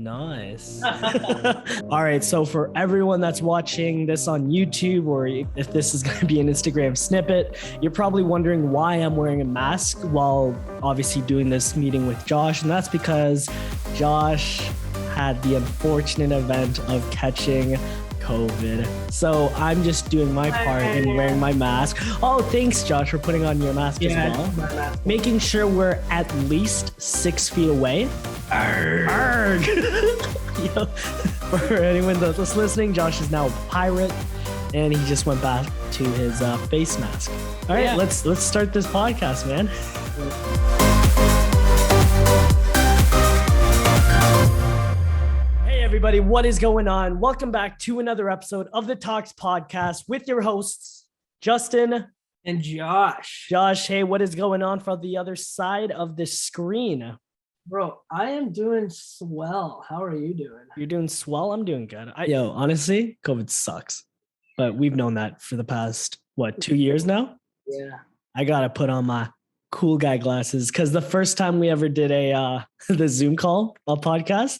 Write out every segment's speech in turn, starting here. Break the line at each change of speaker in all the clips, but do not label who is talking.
Nice. All right. So for everyone that's watching this on YouTube, or if this is going to be an Instagram snippet, you're probably wondering why I'm wearing a mask while obviously doing this meeting with Josh. And that's because Josh had the unfortunate event of catching COVID. So I'm just doing my part in wearing my mask. Oh, thanks, Josh, for putting on your mask as well. Making sure we're at least 6 feet away. Arrgh. Yo, for anyone that's listening, Josh is now a pirate, and he just went back to his face mask. All right, let's start this podcast, man. Hey everybody, what is going on? Welcome back to another episode of the Talks Podcast with your hosts, Justin
and Josh.
Josh, hey, what is going on from the other side of the screen?
Bro, I am doing swell. How are you doing?
You're doing swell? I'm doing good. Honestly, COVID sucks. But we've known that for the past, 2 years now?
Yeah.
I got to put on my cool guy glasses because the first time we ever did the Zoom call, a podcast,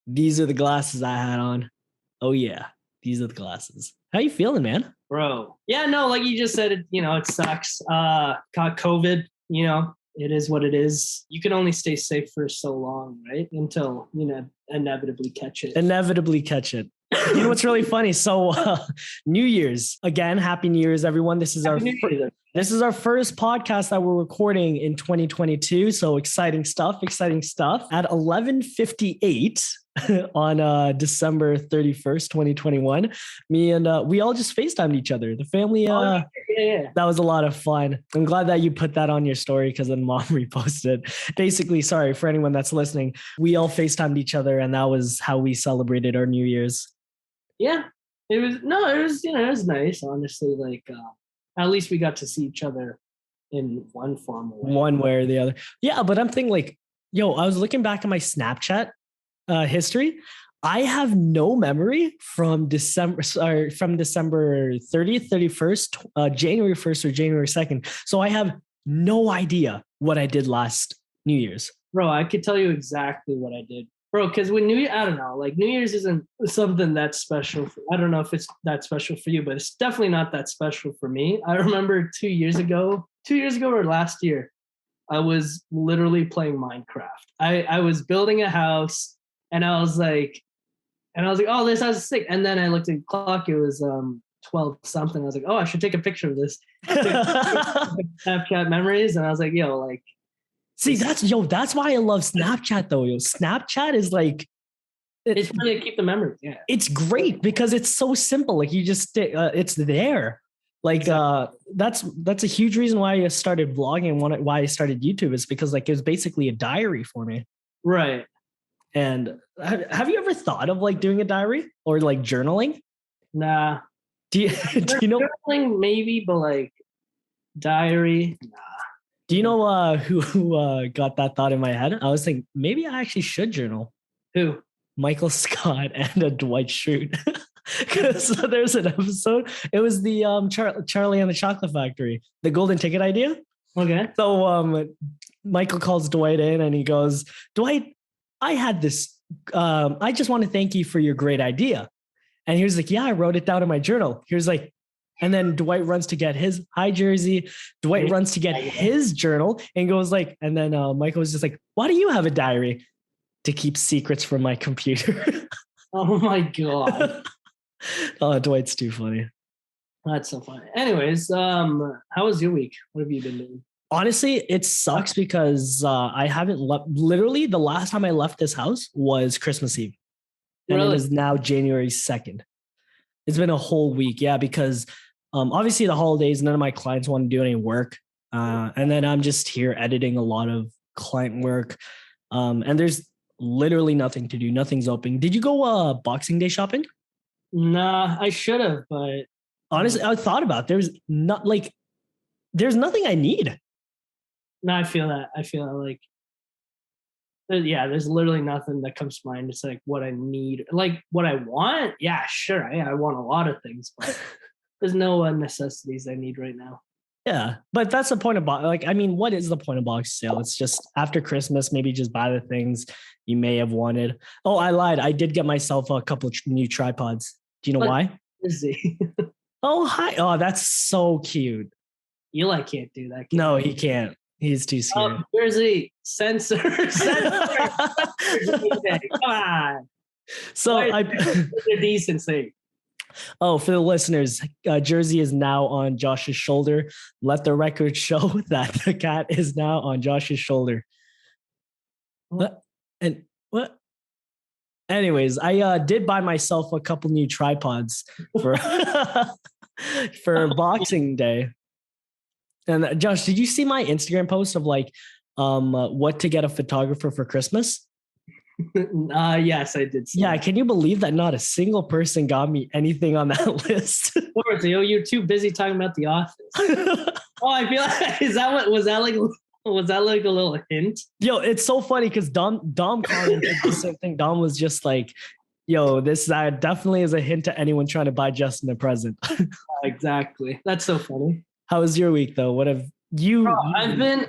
these are the glasses I had on. Oh, yeah. These are the glasses. How you feeling, man?
Bro. Yeah, no, like you just said, it sucks. Caught COVID, it is what it is. You can only stay safe for so long, right? Until, inevitably catch it. You know what's really funny? So New Year's, again, Happy New Year's, everyone. This is our first podcast that we're recording in 2022. So exciting stuff. At 11:58 on December 31st, 2021, me and we all just FaceTimed each other. The family, that was a lot of fun. I'm glad that you put that on your story because then mom reposted. Basically, sorry for anyone that's listening. We all FaceTimed each other and that was how we celebrated our New Year's. Yeah, it was nice, honestly. Like, at least we got to see each other in one form of way.
One way or the other. Yeah, but I'm thinking like, I was looking back at my Snapchat history. I have no memory from December 30th, 31st, January 1st or January 2nd. So I have no idea what I did last New Year's.
Bro, I could tell you exactly what I did. Bro, because when I don't know, like New Year's isn't something that's special. I don't know if it's that special for you, but it's definitely not that special for me. I remember 2 years ago or last year, I was literally playing Minecraft. I was building a house and I was like, oh, this house is sick. And then I looked at the clock, it was 12 something. I was like, oh, I should take a picture of this. Snapchat memories. And I was like,
see, that's why I love Snapchat though. Snapchat is like,
it's really to keep the memories. Yeah,
it's great because it's so simple. Like you just, it's there. Like exactly. That's a huge reason why I started vlogging and why I started YouTube is because like it was basically a diary for me.
Right.
And have you ever thought of like doing a diary or like journaling?
Nah.
Do you know?
Journaling maybe, but like diary, nah.
Do you know who got that thought in my head? I was thinking maybe I actually should journal.
Who?
Michael Scott and Dwight Schrute. Because there's an episode. It was the Charlie and the Chocolate Factory, the golden ticket idea.
Okay.
So Michael calls Dwight in and he goes, Dwight, I had this. I just want to thank you for your great idea. And he was like, yeah, I wrote it down in my journal. He was like, and then Dwight runs to get his jersey. Dwight runs to get his journal and goes like, and then Michael was just like, why do you have a diary? To keep secrets from my computer.
Oh my God.
Oh, Dwight's too funny.
That's so funny. Anyways, how was your week? What have you been doing?
Honestly, it sucks because I haven't left. Literally, the last time I left this house was Christmas Eve. And It is now January 2nd. It's been a whole week. Yeah, because obviously the holidays, none of my clients want to do any work. And then I'm just here editing a lot of client work. And there's literally nothing to do. Nothing's open. Did you go Boxing Day shopping?
Nah, I should have, but
honestly, I thought about it. There's nothing I need.
No, I feel that. Like, there's literally nothing that comes to mind. It's like what I need, like what I want. Yeah, sure. I want a lot of things, but there's no necessities I need right now.
Yeah, but that's the point of like, I mean, what is the point of box sale? It's just after Christmas, maybe just buy the things you may have wanted. Oh, I lied. I did get myself a couple of new tripods. Do you know why?
Jersey.
Oh, hi. Oh, that's so cute.
Eli can't do that.
No, he can't. He's too scared.
Jersey, censor. Come on.
So
they're decency.
Oh, for the listeners, Jersey is now on Josh's shoulder. Let the record show that the cat is now on Josh's shoulder. What? And what? Anyways, I did buy myself a couple new tripods for for Boxing Day. And Josh, did you see my Instagram post of like what to get a photographer for Christmas?
Yes, I did.
Yeah, can you believe that not a single person got me anything on that list?
You're too busy talking about The Office. Oh, I feel like was that like a little hint?
Yo, it's so funny because Dom commented the same thing. Dom was just like, "Yo, this definitely is a hint to anyone trying to buy Justin a present."
Exactly. That's so funny.
How was your week though? What have you?
I've been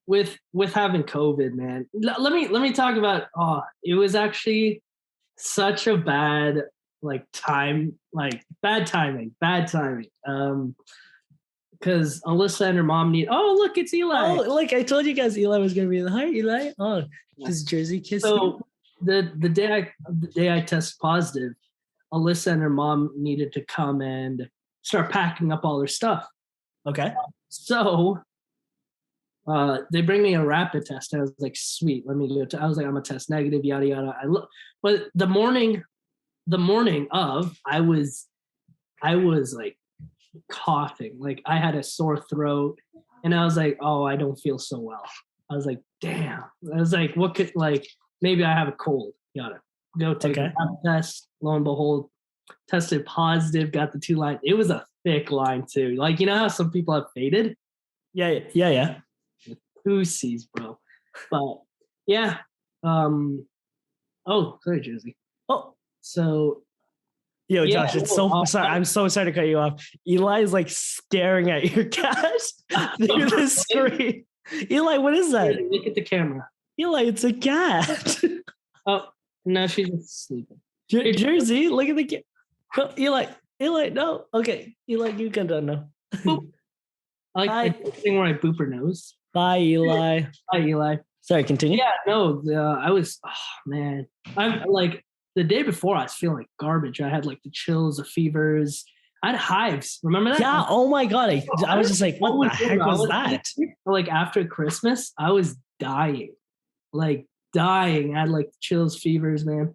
with having COVID, man. Let me talk about. Oh, it was actually such a bad timing. Because Alyssa and her mom need. Oh, look, it's Eli.
Oh, like I told you guys, Eli was gonna be the hi, Eli. Oh, does Jersey kiss you?
The day I tested positive, Alyssa and her mom needed to come and start packing up all her stuff.
Okay.
So they bring me a rapid test. I was like, sweet, let me go. I was like, I'm a test negative, yada yada. But the morning of, I was like coughing, like I had a sore throat, and I was like, oh, I don't feel so well. I was like, damn. I was like, what could maybe I have a cold. Gotta go take a test. Lo and behold, tested positive. Got the 2 lines. It was a thick line too. Like, you know how some people have faded?
Yeah.
Pussies, bro. But yeah. Oh, sorry, Jersey.
Oh,
so.
Yo, Josh, it's so sorry. I'm so sorry to cut you off. Eli is like staring at your cat through the screen. Eli, what is that?
Look at the camera.
Eli, it's a cat.
Oh, no, she's just sleeping.
Jersey, look at the cat. No, Eli, no. Okay, Eli, you can done now.
Boop. I like the thing where I boop her nose.
Bye, Eli.
Bye, Eli.
Sorry, continue.
Yeah, no, I was, oh man. I'm like, the day before, I was feeling like garbage. I had like the chills, the fevers. I had hives. Remember that?
Yeah. Oh my God. I was just like, what the heck was that?
Like after Christmas, I was dying. Like dying. I had like chills, fevers, man.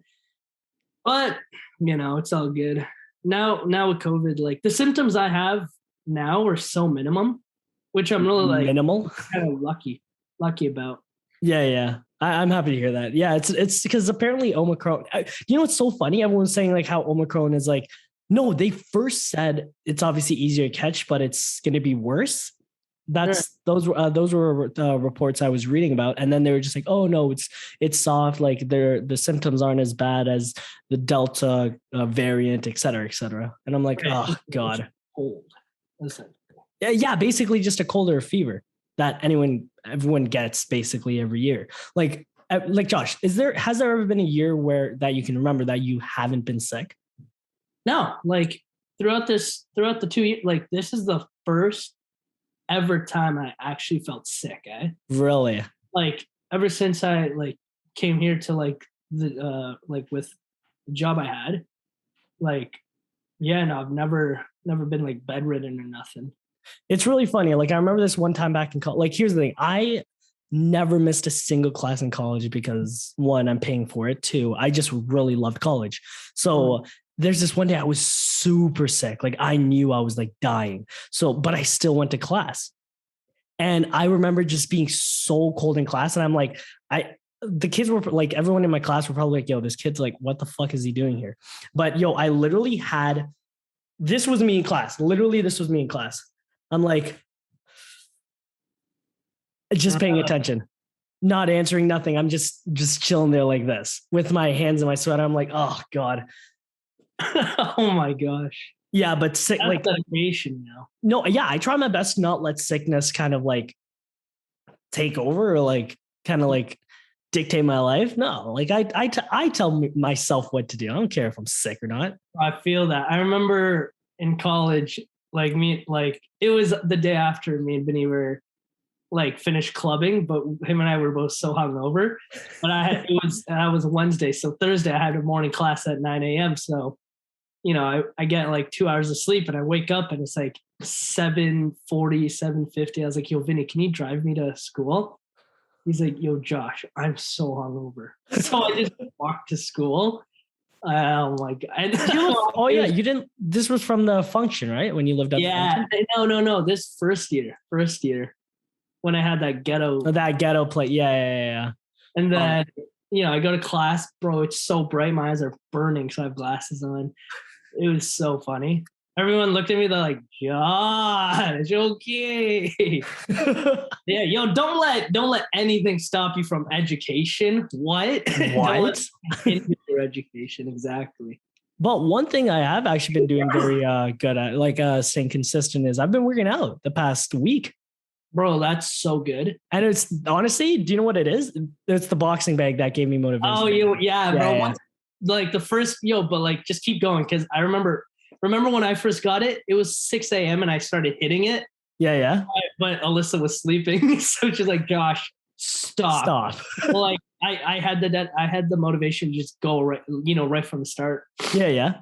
But, it's all good. Now with COVID, like the symptoms I have now are so minimum, which I'm really like
minimal,
kind of lucky about.
Yeah. I'm happy to hear that. Yeah, it's because apparently Omicron. You know what's so funny? Everyone's saying like how Omicron is like. No, they first said it's obviously easier to catch, but it's going to be worse. Those were reports I was reading about, and then they were just like, oh no, it's soft. Like the symptoms aren't as bad as the Delta variant, et cetera, et cetera. And I'm like, oh God,
cold.
Yeah, basically just a cold or a fever that everyone gets basically every year. Like Josh, has there ever been a year where that you can remember that you haven't been sick?
No, like throughout the 2 years, like this is the first ever time I actually felt sick.
Really?
Like ever since I came here to with the job I had, I've never been like bedridden or nothing.
It's really funny. Like I remember this one time back in college. Like here's the thing. I never missed a single class in college because 1, I'm paying for it. 2, I just really loved college. So there's this one day I was super sick. Like I knew I was like dying. But I still went to class. And I remember just being so cold in class. And I'm like, the kids were like, everyone in my class were probably like, yo, this kid's like, what the fuck is he doing here? But I literally this was me in class. Literally, this was me in class. I'm like, just paying attention, not answering, nothing. I'm just chilling there like this with my hands in my sweater. I'm like, oh God.
Oh my gosh.
Yeah, but sick,
That's
like
dedication,
no, yeah, I try my best to not let sickness kind of like take over or like kind of like dictate my life. No, like I tell myself what to do. I don't care if I'm sick or not.
I feel that. I remember in college, like it was the day after me and Vinny were like finished clubbing, but him and I were both so hungover. But I was Wednesday, so Thursday I had a morning class at 9 a.m. So I get like 2 hours of sleep, and I wake up and it's like 7:40, 7:50. I was like, yo, Vinny, can you drive me to school? He's like, yo, Josh, I'm so hungover. So I just walked to school. Oh my god!
Oh yeah, you didn't. This was from the function, right? When you lived at the function?
No. This first year, when I had that ghetto,
that ghetto plate. Yeah.
And then I go to class, bro. It's so bright, my eyes are burning, so I have glasses on. It was so funny. Everyone looked at me. They're like, "Josh, okay." Yeah, yo, don't let anything stop you from education. What?
What?
Your education, exactly.
But one thing I have actually been doing very good at, like staying consistent, is I've been working out the past week.
Bro, that's so good.
And it's honestly, do you know what it is? It's the boxing bag that gave me motivation.
Oh, yeah, bro. Yeah. Like the first, but like just keep going, because I remember when I first got it, it was 6 a.m. and I started hitting it.
Yeah.
But Alyssa was sleeping, so she's like, Josh, stop. Well, like I had the motivation to just go right from the start.
Yeah.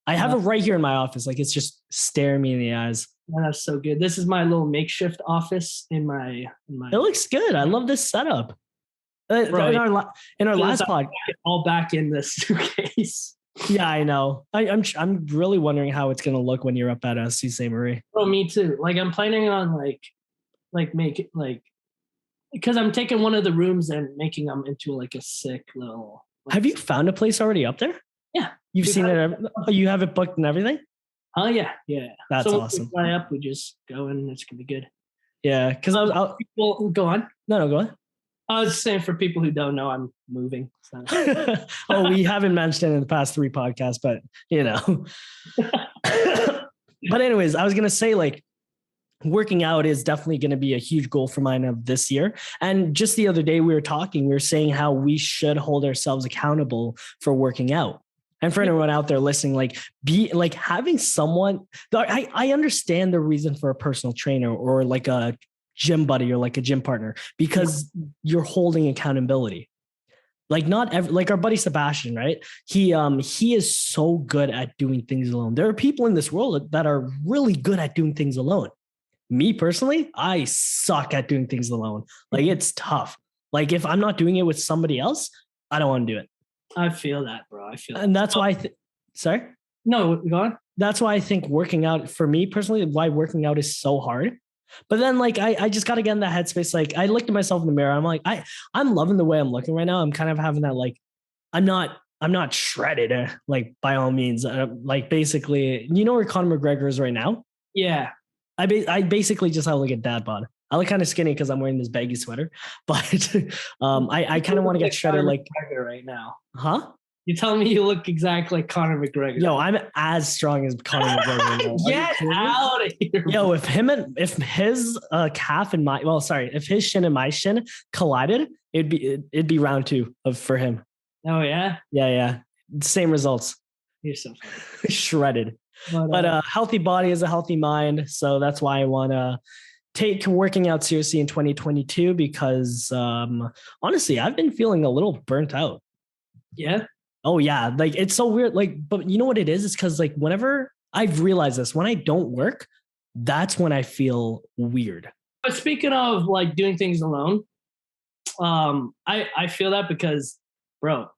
I have it right here in my office. Like, it's just staring me in the eyes.
Man, that's so good. This is my little makeshift office in my.
It looks good. I love this setup. Right. In our last pod,
all back in this suitcase.
Yeah, I know. I'm really wondering how it's gonna look when you're up at S.M.A.R.T.
Oh, me too. Like, I'm planning on make it like, because I'm taking one of the rooms and making them into like a sick little.
Have you found a place already up there?
Yeah,
you've seen it. You have it booked and everything.
Oh yeah.
That's awesome.
We fly up, we just go and it's gonna be good.
Yeah, because
Well, go on.
No, go on.
I was saying, for people who don't know, I'm moving. So.
Oh, we haven't mentioned it in the past 3 podcasts, but But anyways, I was gonna say, like, working out is definitely going to be a huge goal for mine of this year. And just the other day we were saying how we should hold ourselves accountable for working out. And for anyone out there listening, like, be like having someone. I understand the reason for a personal trainer or like a gym buddy or like a gym partner, because you're holding accountability. Like, not every, like our buddy Sebastian, right? He is so good at doing things alone. There are people in this world that are really good at doing things alone. Me personally, I suck at doing things alone. Like, it's tough. Like, if I'm not doing it with somebody else, I don't want to do it.
I feel that, bro.
And that's why sorry?
No, go on.
That's why I think working out, for me personally, why working out is so hard. But then, like, I just got to get in that headspace. Like, I looked at myself in the mirror. I'm like, I'm loving the way I'm looking right now. I'm kind of having that, like, I'm not shredded, like, by all means. Like, basically, you know where Conor McGregor is right now?
Yeah.
I basically just have like a dad bod. I look kind of skinny because I'm wearing this baggy sweater, but I kind of want to get shredded like
right now.
Huh?
You telling me you look exactly like Conor McGregor?
Yo, I'm as strong as Conor McGregor.
Get out of here!
Yo, if his calf and if his shin and my shin collided, it'd be round 2 for him.
Oh yeah.
Yeah. Same results.
You're so funny.
Shredded. But a healthy body is a healthy mind. So that's why I want to take working out seriously in 2022, because honestly, I've been feeling a little burnt out.
Yeah.
Oh yeah. Like, it's so weird. Like, but you know what it is? It's because, like, whenever I've realized this, when I don't work, that's when I feel weird.
But speaking of like doing things alone, I feel that because, bro,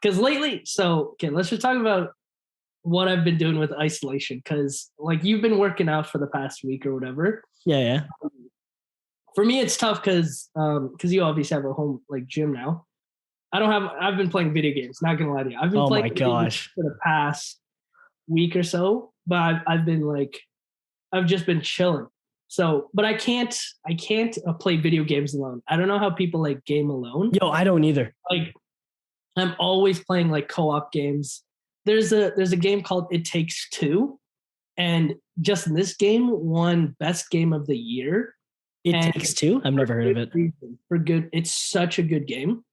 because lately, let's just talk about what I've been doing with isolation. Because, like, you've been working out for the past week or whatever.
Yeah.
For me, it's tough because you obviously have a home like gym now. I've been playing video games. Not gonna lie to you, I've been playing video games for the past week or so. But I've just been chilling. So, but I can't play video games alone. I don't know how people like game alone.
Yo, I don't either.
Like, I'm always playing like co-op games. there's a game called It Takes Two, and just this game won best game of the year.
It Takes Two? I've never heard of it.
For good, it's such a good game.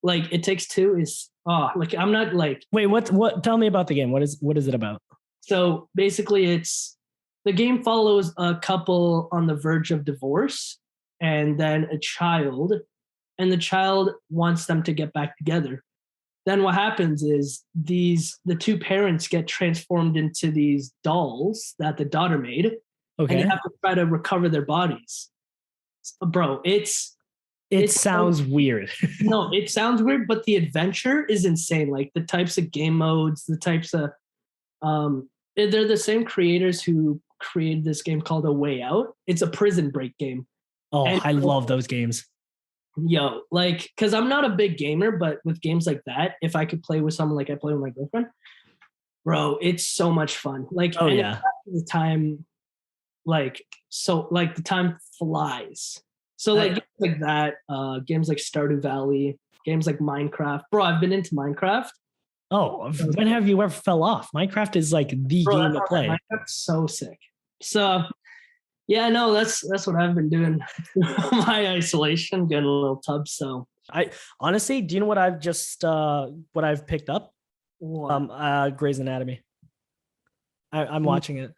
Like It Takes Two is like I'm not like
wait, what tell me about the game. What is it about?
So basically the game follows a couple on the verge of divorce and then a child, and the child wants them to get back together. Then what happens is the two parents get transformed into these dolls that the daughter made. Okay. And they have to try to recover their bodies. Bro, it
sounds weird.
No, it sounds weird, but the adventure is insane. Like the types of game modes, the types of they're the same creators who created this game called A Way Out. It's a prison break game.
Oh, and I love those games.
Yo, like, because I'm not a big gamer, but with games like that, if I could play with someone like I play with my girlfriend, bro, it's so much fun. Like,
oh yeah,
the time, like, so like the time flies. So like games like that, games like Stardew Valley, games like Minecraft. Bro, I've been into Minecraft.
Oh, when have you ever fell off? Minecraft is like the game to play.
Minecraft's so sick. So yeah, no, that's what I've been doing. My isolation, getting a little tub. So
I honestly, do you know what I've just what I've picked up? What? Grey's Anatomy. I'm watching it.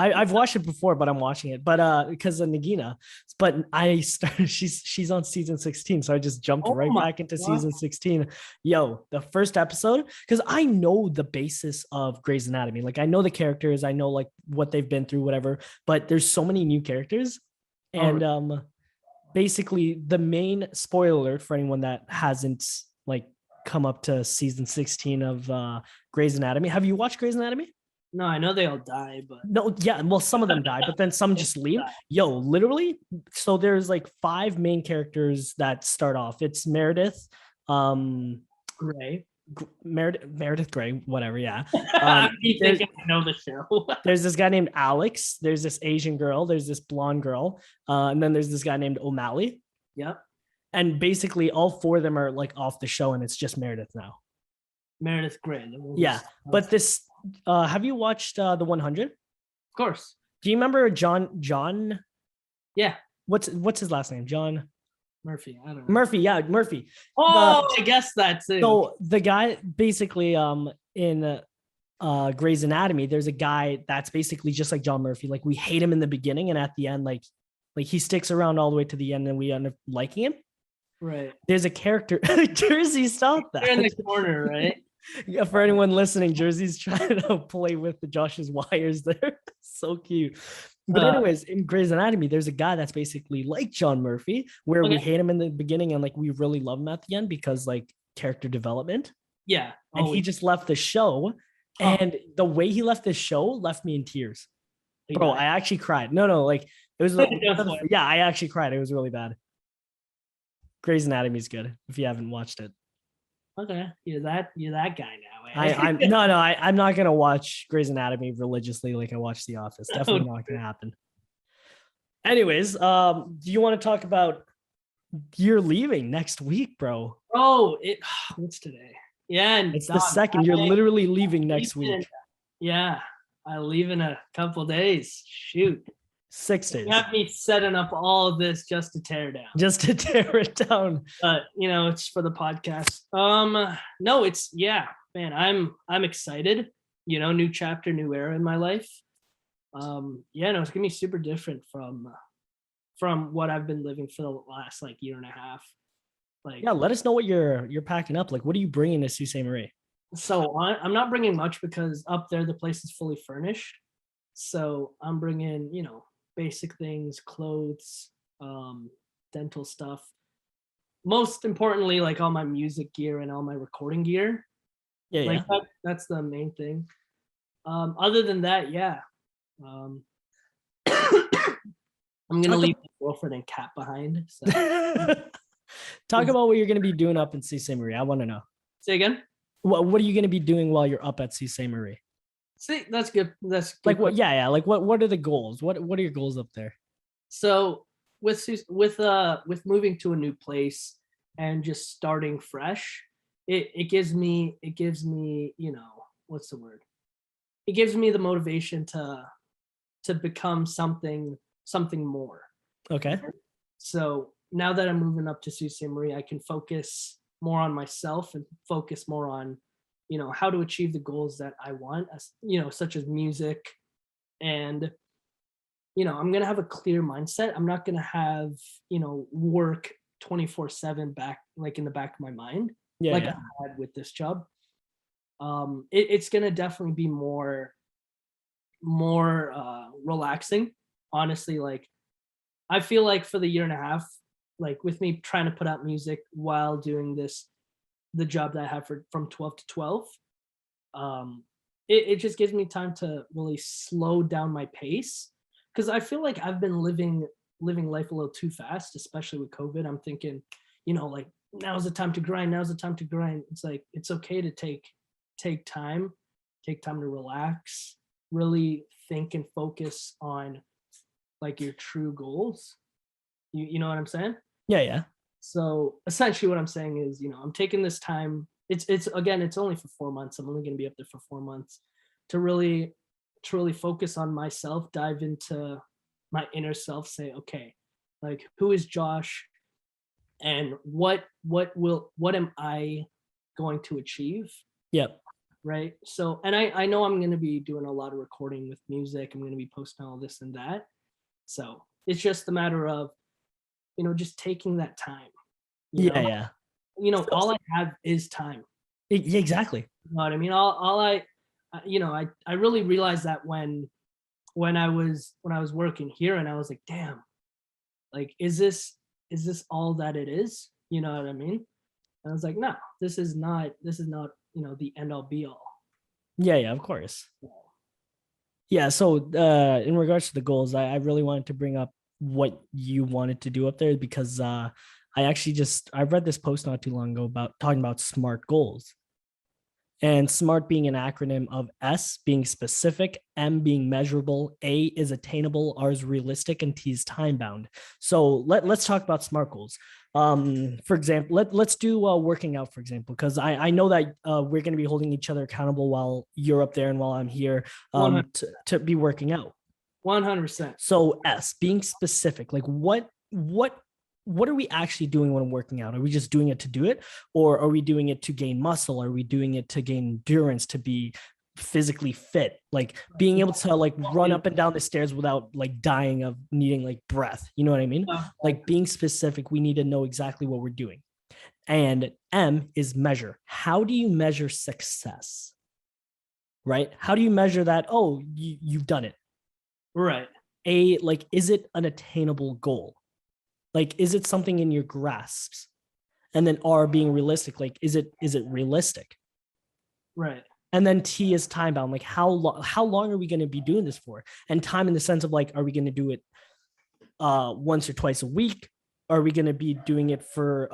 I've watched it before, but I'm watching it. But because of Nagina. But I started. She's on season 16, so I just jumped right back into season 16. Yo, the first episode, because I know the basis of Grey's Anatomy. Like I know the characters, I know like what they've been through, whatever. But there's so many new characters, and basically the main spoiler alert for anyone that hasn't like come up to season 16 of Grey's Anatomy. Have you watched Grey's Anatomy?
No, I know they all die, but
no, yeah, well, some of them die, but then some just leave. Yo, literally, so there's like 5 main characters that start off. It's Meredith,
Gray,
Meredith Grey, whatever, yeah.
You think I know the show?
There's this guy named Alex. There's this Asian girl. There's this blonde girl, and then there's this guy named O'Malley.
Yep.
And basically, all 4 of them are like off the show, and it's just Meredith now.
Meredith Grey.
Yeah, but this. Have you watched the 100? Of
course.
Do you remember John?
Yeah.
What's his last name? John
Murphy. I don't know.
Murphy. Yeah, Murphy.
Oh, I guess that too.
So the guy basically in Grey's Anatomy, there's a guy that's basically just like John Murphy. Like we hate him in the beginning, and at the end, like he sticks around all the way to the end, and we end up liking him.
Right.
There's a character. Jersey, stop that.
They're in the corner, right?
Yeah, for anyone listening, Jersey's trying to play with the Josh's wires there. So cute. But anyways, in Grey's Anatomy, there's a guy that's basically like John Murphy, where we hate him in the beginning and like we really love him at the end because like character development.
Yeah.
And he just left the show. And the way he left the show left me in tears. Bro, I actually cried. No, like it was yeah, I actually cried. It was really bad. Grey's Anatomy is good if you haven't watched it.
Okay, you're that guy now.
Eh? I'm not gonna watch Grey's Anatomy religiously like I watch The Office. Definitely not gonna happen. Anyways, do you want to talk about you're leaving next week, bro?
Oh, what's today? Yeah,
it's the 2nd. You're literally leaving next week.
Yeah, I leave in a couple days. Shoot.
6 days.
You have me setting up all of this just to tear down.
Just to tear it down.
But it's for the podcast. No, it's man, I'm excited. New chapter, new era in my life. It's gonna be super different from what I've been living for the last like year and a half. Like, yeah,
let us know what you're packing up. Like, what are you bringing to Sault Ste. Marie?
So I'm not bringing much because up there the place is fully furnished. So I'm bringing, basic things, clothes, dental stuff. Most importantly, like all my music gear and all my recording gear. Yeah, that's the main thing. Other than that, yeah. I'm gonna leave my girlfriend and cat behind. So.
Talk about what you're gonna be doing up in Sault Ste. Marie. I want to know.
Say again.
What are you gonna be doing while you're up at Sault Ste. Marie?
See, that's good. That's good.
Like what? Yeah. Like what are the goals? What are your goals up there?
So with moving to a new place and just starting fresh, it gives me, you know, what's the word? It gives me the motivation to become something more.
Okay.
So now that I'm moving up to Sault Ste. Marie, I can focus more on myself and focus more on, you know, how to achieve the goals that I want, as you know, such as music. And you know, I'm gonna have a clear mindset. I'm not gonna have, you know, work 24/7 back, like in the back of my mind,
Yeah,
like
yeah.
I had with this job. It's gonna definitely be more relaxing. Honestly, like I feel like for the year and a half, like with me trying to put out music while doing this, the job that I have for from 12 to 12, it just gives me time to really slow down my pace. Cause I feel like I've been living life a little too fast, especially with COVID. I'm thinking, you know, like now's the time to grind, now's the time to grind. It's like it's okay to take time, take time to relax, really think and focus on like your true goals. You know what I'm saying?
Yeah, yeah.
So essentially what I'm saying is, you know, I'm taking this time. It's again, it's only for 4 months. I'm only gonna be up there for 4 months to really focus on myself, dive into my inner self, say, okay, like who is Josh and what am I going to achieve?
Yep.
Right. So and I know I'm gonna be doing a lot of recording with music. I'm gonna be posting all this and that. So it's just a matter of, you know, just taking that time, you
Yeah,
know.
yeah.
You know, all I have is time.
Exactly.
You know what I mean? All I, you know, I really realized that when I was working here, and I was like, damn, like, is this all that it is? You know what I mean? And I was like, no, this is not, you know, the end all be all.
Yeah, yeah, of course. Yeah, so in regards to the goals, I really wanted to bring up what you wanted to do up there because I actually I read this post not too long ago about talking about SMART goals. And SMART being an acronym of S being specific, M being measurable, A is attainable, R is realistic, and T is time bound. So let's talk about SMART goals. For example, let's do working out, for example, because I know that we're going to be holding each other accountable while you're up there and while I'm here to be working out.
100%.
So S being specific, like what are we actually doing when working out? Are we just doing it to do it? Or are we doing it to gain muscle? Are we doing it to gain endurance, to be physically fit? Like being able to like run up and down the stairs without like dying of needing like breath. You know what I mean? Like being specific, we need to know exactly what we're doing. And M is measure. How do you measure success? Right? How do you measure that? Oh, you've done it.
Right.
A, like, is it an attainable goal? Like, is it something in your grasps? And then R being realistic, like, is it realistic?
Right.
And then T is time bound. Like, how long are we going to be doing this for? And time in the sense of like, are we going to do it once or twice a week? Are we going to be doing it for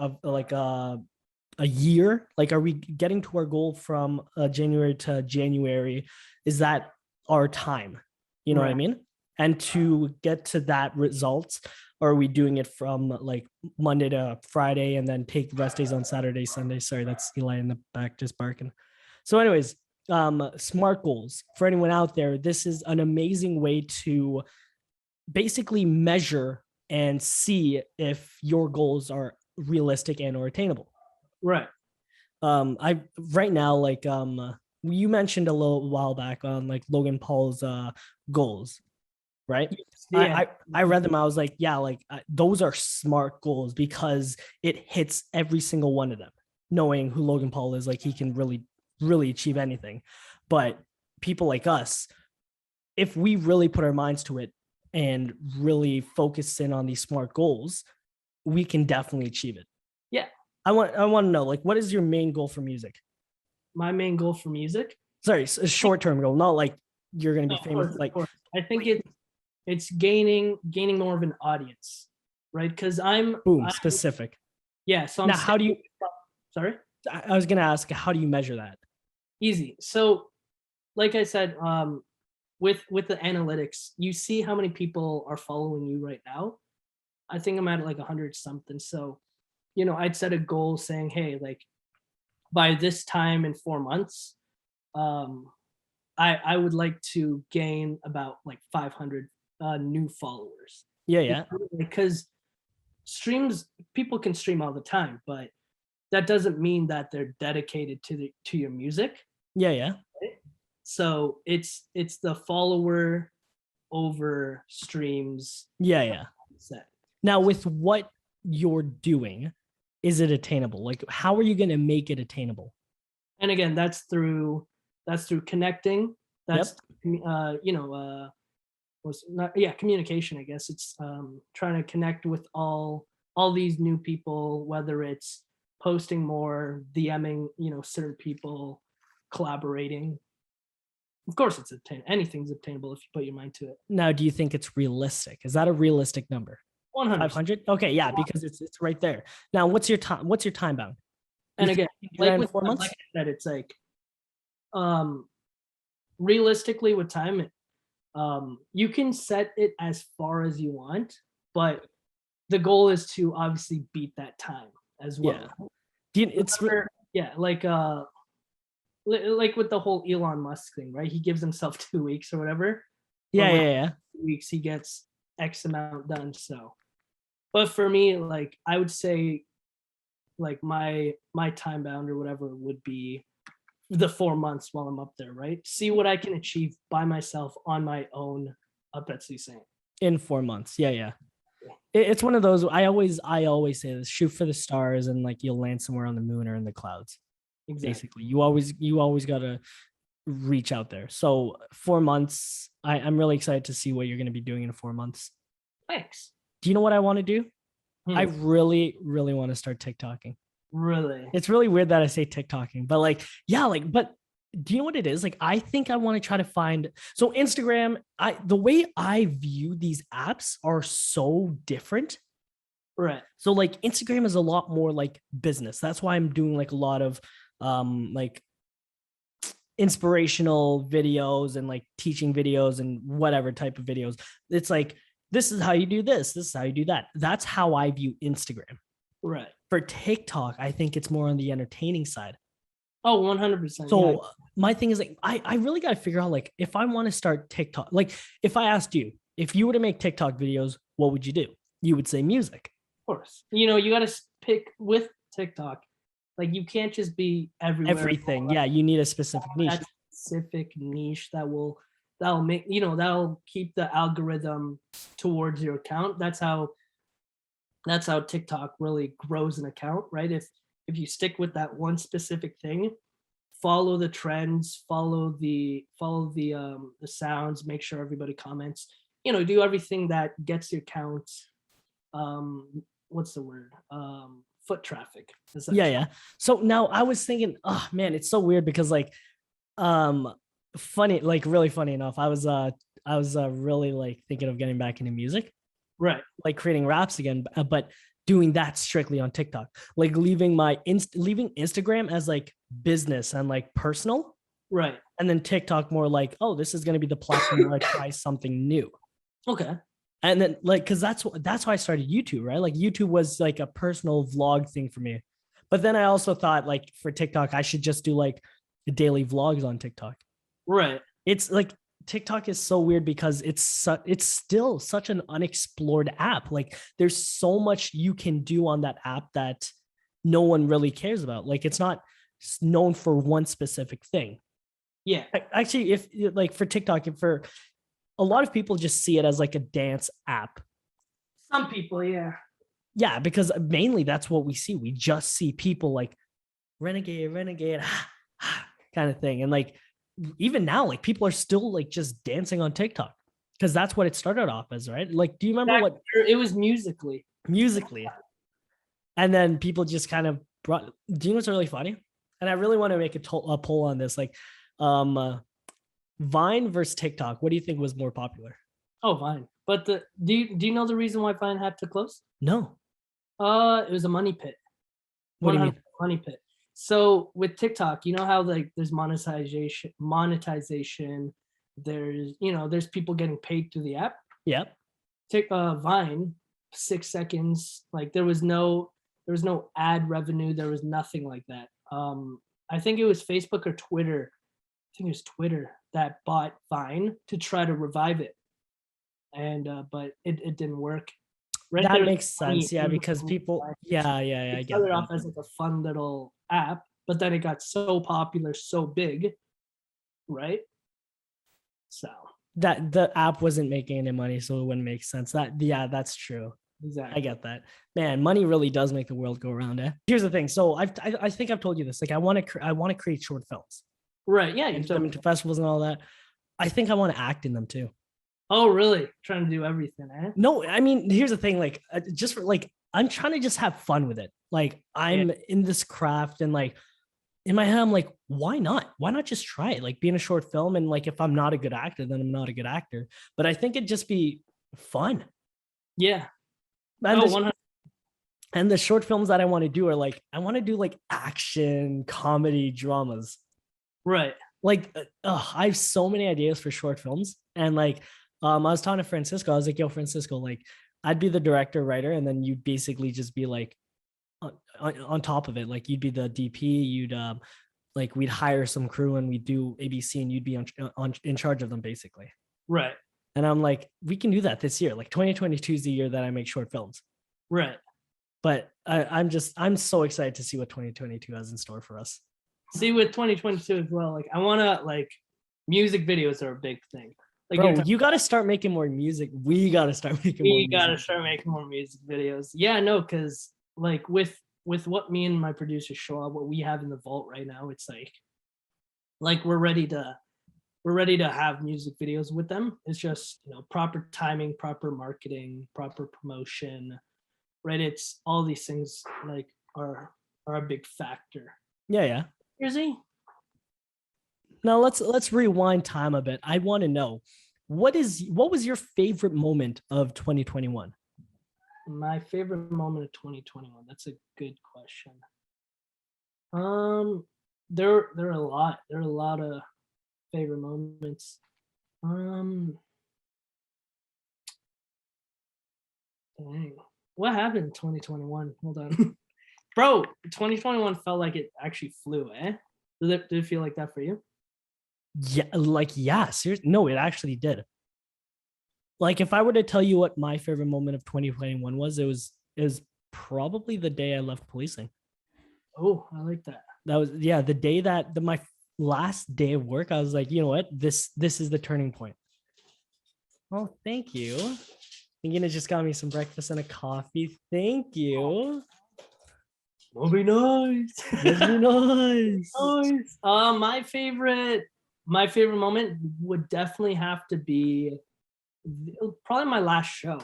a year? Like, are we getting to our goal from January to January? Is that our time? You know what I mean? And to get to that result, are we doing it from like Monday to Friday and then take rest days on Saturday, Sunday? Sorry, that's Eli in the back just barking. So, anyways, SMART goals for anyone out there. This is an amazing way to basically measure and see if your goals are realistic and or attainable.
Right.
I right now, like you mentioned a little while back on like Logan Paul's goals, right?
Yeah.
I read them. I was like, yeah, like those are SMART goals because it hits every single one of them. Knowing who Logan Paul is, like he can really achieve anything. But people like us, if we really put our minds to it and really focus in on these SMART goals, we can definitely achieve it.
Yeah.
I want to know, like, what is your main goal for music?
My main goal for music?
Sorry, a short-term goal, not like you're going to be famous.
Course,
like,
I think it's gaining more of an audience, right? Because I'm
specific.
Yeah. So
now, how do you?
Sorry.
I was going to ask, how do you measure that?
Easy. So, like I said, with the analytics, you see how many people are following you right now. I think I'm at like 100 something. So, you know, I'd set a goal saying, hey, like by this time in 4 months, I would like to gain about like 500 new followers.
Yeah.
Because streams, people can stream all the time, but that doesn't mean that they're dedicated to your music.
Yeah.
Right? So it's the follower over streams
Yeah.
set.
Now, with what you're doing, is it attainable? Like, how are you going to make it attainable?
And again, that's through connecting. That's
Yep.
was not, yeah, communication. I guess it's trying to connect with all these new people, whether it's posting more, DMing, certain people, collaborating. Of course, anything's obtainable if you put your mind to it.
Now, do you think it's realistic? Is that a realistic number?
100.
500? Okay, yeah, because it's right there. Now, what's your time bound?
And again, like 4 months? Like I said, it's like realistically with time, you can set it as far as you want, but the goal is to obviously beat that time as well. Yeah, like with the whole Elon Musk thing, right? He gives himself 2 weeks or whatever.
Yeah.
2 weeks he gets X amount done. So, but for me, like I would say, like my time bound or whatever would be the 4 months while I'm up there, right? See what I can achieve by myself on my own up at Saint.
In 4 months. Yeah. It's one of those, I always say this: shoot for the stars, and like you'll land somewhere on the moon or in the clouds. Exactly. Basically, you always gotta reach out there. So 4 months, I'm really excited to see what you're going to be doing in 4 months.
Thanks.
Do you know what I want to do? I really want to start TikToking.
Really?
It's really weird that I say TikToking, but like, yeah, like, but do you know what it is? Like, I think I want to try to find, so Instagram, the way I view these apps are so different.
Right.
So like Instagram is a lot more like business. That's why I'm doing like a lot of like inspirational videos and like teaching videos and whatever type of videos. It's like, this is how you do this. This is how you do that. That's how I view Instagram.
Right.
For TikTok, I think it's more on the entertaining side.
Oh, 100%.
So yeah. My thing is like, I really got to figure out, like, if I want to start TikTok, like if I asked you, if you were to make TikTok videos, what would you do? You would say music.
Of course. You got to pick with TikTok. Like you can't just be everywhere.
Everything. Yeah. You need a specific niche.
That specific niche that'll make, that'll keep the algorithm towards your account. That's how TikTok really grows an account, right? If you stick with that one specific thing, follow the trends, follow the sounds, make sure everybody comments, do everything that gets your account, what's the word? Foot traffic.
Yeah. So now I was thinking, oh man, it's so weird because like, funny, like really funny enough, I was really like thinking of getting back into music.
Right.
Like creating raps again, but doing that strictly on TikTok, like leaving Instagram as like business and like personal.
Right.
And then TikTok more like, oh, this is going to be the platform where I try something new.
Okay.
And then like, cause that's why I started YouTube, right? Like YouTube was like a personal vlog thing for me. But then I also thought like for TikTok, I should just do like daily vlogs on TikTok.
Right.
It's like, TikTok is so weird because it's still such an unexplored app. Like there's so much you can do on that app that no one really cares about. Like it's not known for one specific thing.
Yeah.
Actually, if like for TikTok, for a lot of people just see it as like a dance app.
Some people, yeah.
Yeah, because mainly that's what we see. We just see people like renegade kind of thing. And like, even now, like people are still like just dancing on TikTok because that's what it started off as, right? Like, do you remember what
it was musically?
And then people just kind of brought, do you know what's really funny? And I really want to make a poll on this, like Vine versus TikTok. What do you think was more popular?
Oh, Vine. But do you know the reason why Vine had to close?
No.
It was a money pit.
What do you mean?
Money pit. So with TikTok, you know how like there's monetization, there's people getting paid through the app.
Yep.
Vine, 6 seconds, like there was no ad revenue, there was nothing like that. I think it was Facebook or Twitter. I think it was Twitter that bought Vine to try to revive it, and but it didn't work. Right
That
there,
makes sense. Yeah, because people. Yeah, yeah, yeah. I
it
get
started
that.
off as like a fun little app, but then it got so popular, so big, right? So
That the app wasn't making any money, so it wouldn't make sense. That yeah, that's true.
exactly.
I get that. Man, money really does make the world go around. Eh? Here's the thing. So I think I've told you this. Like I want to create short films.
Right. Yeah.
And get them into festivals and all that. I think I want to act in them too.
Oh, really? Trying to do everything, eh?
No, I mean, here's the thing. Like, just for like, I'm trying to just have fun with it. Like, I'm in this craft, and like, in my head, I'm like, why not? Why not just try it? Like, be in a short film, and like, if I'm not a good actor, then I'm not a good actor. But I think it'd just be fun.
Yeah.
And,
Oh,
and the short films that I want to do are like, I want to do like action, comedy, dramas.
right.
Like, I have so many ideas for short films, and like, I was talking to Francisco. I was like, "Yo, Francisco, like, I'd be the director, writer, and then you'd basically just be like on top of it. Like, you'd be the DP. You'd like, we'd hire some crew and we'd do ABC, and you'd be in charge of them, basically."
Right.
And I'm like, we can do that this year. Like, 2022 is the year that I make short films.
Right.
But I'm so excited to see what 2022 has in store for us.
See, with 2022 as well, like I want to like music videos are a big thing. Like,
bro, you got to start making more music. We got to start making more music.
We got to start making more music videos. Yeah, no, because like with what me and my producer show up, what we have in the vault right now, it's like we're ready to have music videos with them. It's just, you know, proper timing, proper marketing, proper promotion, right? It's all these things like are a big factor.
Yeah.
Is he?
Now let's rewind time a bit. I want to know what was your favorite moment of 2021?
My favorite moment of 2021. That's a good question. There are a lot. There are a lot of favorite moments. Dang. What happened in 2021? Hold on. Bro, 2021 felt like it actually flew, eh? Did it feel like that for you?
Yeah, like, yeah, seriously. No, it actually did. Like, if I were to tell you what my favorite moment of 2021 was, it was probably the day I left policing.
Oh, I like that.
That was, yeah, the day that my last day of work, I was like, you know what? This is the turning point. Oh, thank you. Thinking it just got me some breakfast and a coffee. Thank you.
That'll be nice.
That'll be nice.
Nice. My favorite moment would definitely have to be probably my last show.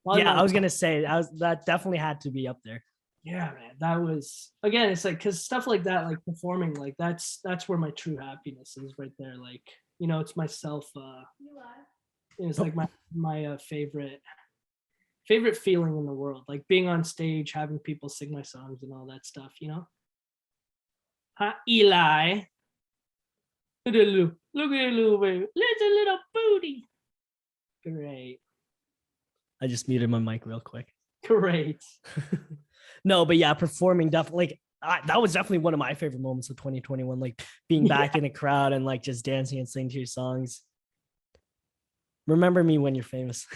I was gonna say that definitely had to be up there.
Yeah, man, that was, again, it's like, because stuff like that, like performing, like that's where my true happiness is, right there. Like, you know, it's myself. It's like my favorite feeling in the world, like being on stage, having people sing my songs and all that stuff, you know. Hi, Eli. Look at your little baby. Little booty. Great.
I just muted my mic real quick.
Great.
No, but yeah, performing definitely, like, that was definitely one of my favorite moments of 2021. Like, being back in a crowd and like just dancing and singing to your songs. Remember me when you're famous.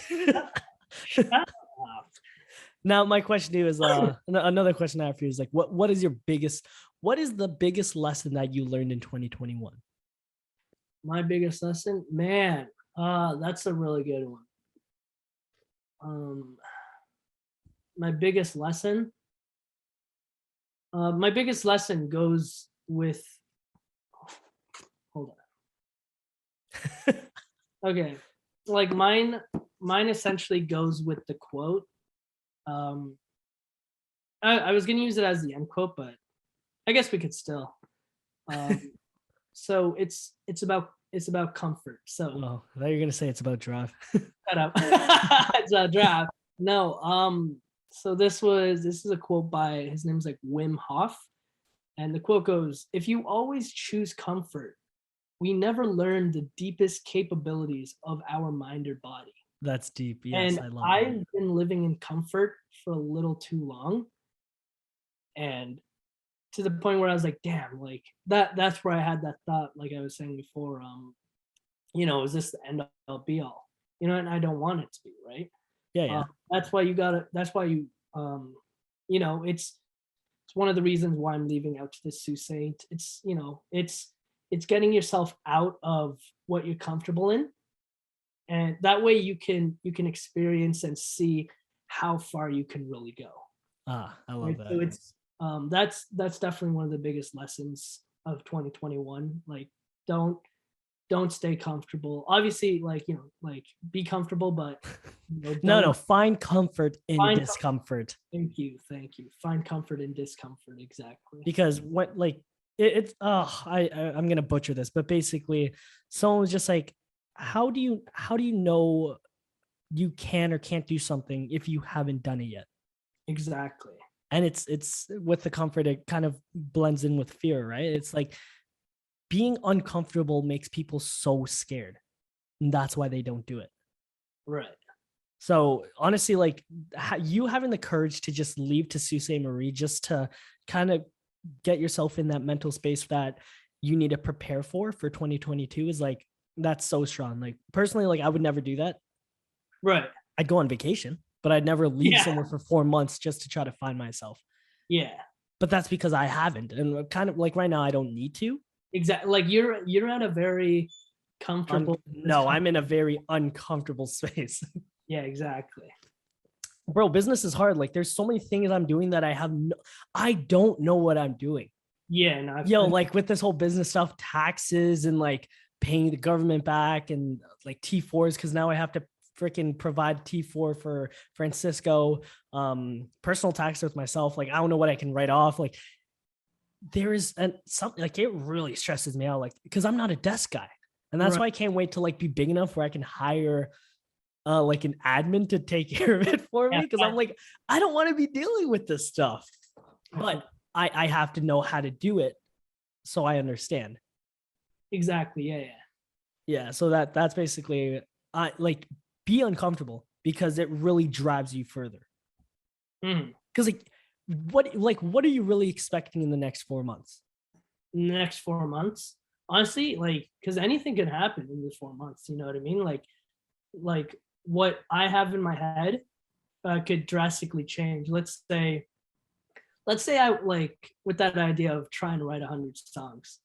Now, my question to you is another question I have for you is like, what is the biggest lesson that you learned in 2021?
My biggest lesson, man, that's a really good one. My biggest lesson goes with, hold on. Okay, like mine essentially goes with the quote. I was gonna use it as the end quote, but I guess we could still. So it's about comfort. So,
oh, I thought you were gonna say it's about draft.
Shut up. It's a draft. No. So this is a quote by, his name's like Wim Hof, and the quote goes, "If you always choose comfort, we never learn the deepest capabilities of our mind or body."
That's deep. Yes,
And
I love
I've been living in comfort for a little too long, and to the point where I was like, damn, like that's where I had that thought, like I was saying before, is this the end all be all? And I don't want it to be, right?
Yeah.
That's why you it's one of the reasons why I'm leaving out to the Sault Ste. It's getting yourself out of what you're comfortable in, and that way you can experience and see how far you can really go.
I love
Right?
that.
So it's that's definitely one of the biggest lessons of 2021. Like, don't stay comfortable. Obviously, like be comfortable, but
no, find comfort in
find
discomfort.
Thank you. Find comfort in discomfort, exactly.
Because what, like, I'm gonna butcher this, but basically, someone was just like, how do you know you can or can't do something if you haven't done it yet?
Exactly.
And it's with the comfort, it kind of blends in with fear, right? It's like being uncomfortable makes people so scared, and that's why they don't do it.
Right.
So honestly, like, you having the courage to just leave to Sault Ste. Marie just to kind of get yourself in that mental space that you need to prepare for 2022 is like, that's so strong. Like, personally, like, I would never do that.
Right.
I'd go on vacation, but I'd never leave somewhere for 4 months just to try to find myself.
Yeah.
But that's because I haven't. And kind of like right now, I don't need to.
Exactly. Like, you're at a very comfortable.
No, I'm in a very uncomfortable space.
Yeah, exactly.
Bro, business is hard. Like, there's so many things I'm doing that I don't know what I'm doing.
Yeah. No,
like with this whole business stuff, taxes and like paying the government back and like T4s, because now I have to freaking provide T4 for Francisco. Personal tax with myself. Like, I don't know what I can write off. Like, there is something, like, it really stresses me out, like, because I'm not a desk guy. And that's why I can't wait to like be big enough where I can hire like an admin to take care of it for me. Because I'm like, I don't want to be dealing with this stuff. But I have to know how to do it so I understand.
Exactly. Yeah.
Yeah. So that's basically, I like, be uncomfortable because it really drives you further. Because what are you really expecting in the next 4 months?
Next 4 months, honestly, like, because anything can happen in these 4 months. You know what I mean? Like what I have in my head could drastically change. Let's say I, like, with that idea of trying to write 100 songs.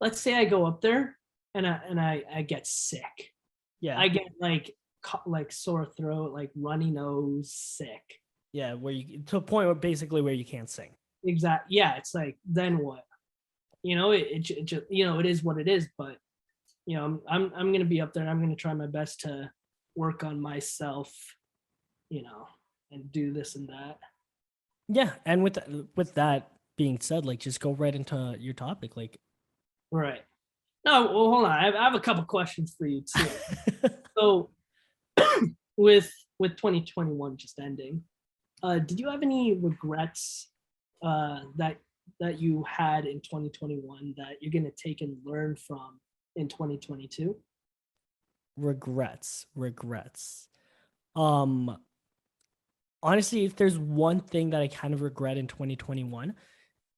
Let's say I go up there and I get sick.
Yeah.
I get like sore throat, like runny nose, sick.
Yeah, where you, to a point where basically where you can't sing.
Exactly. Yeah, it's like, then what? It just, it is what it is. But I'm gonna be up there and I'm gonna try my best to work on myself, and do this and that.
Yeah, and with that being said, like, just go right into your topic, like.
Right. No, well, hold on. I have a couple questions for you too. So, with 2021 just ending, did you have any regrets that you had in 2021 that you're gonna take and learn from in 2022?
Regrets. Honestly, if there's one thing that I kind of regret in 2021,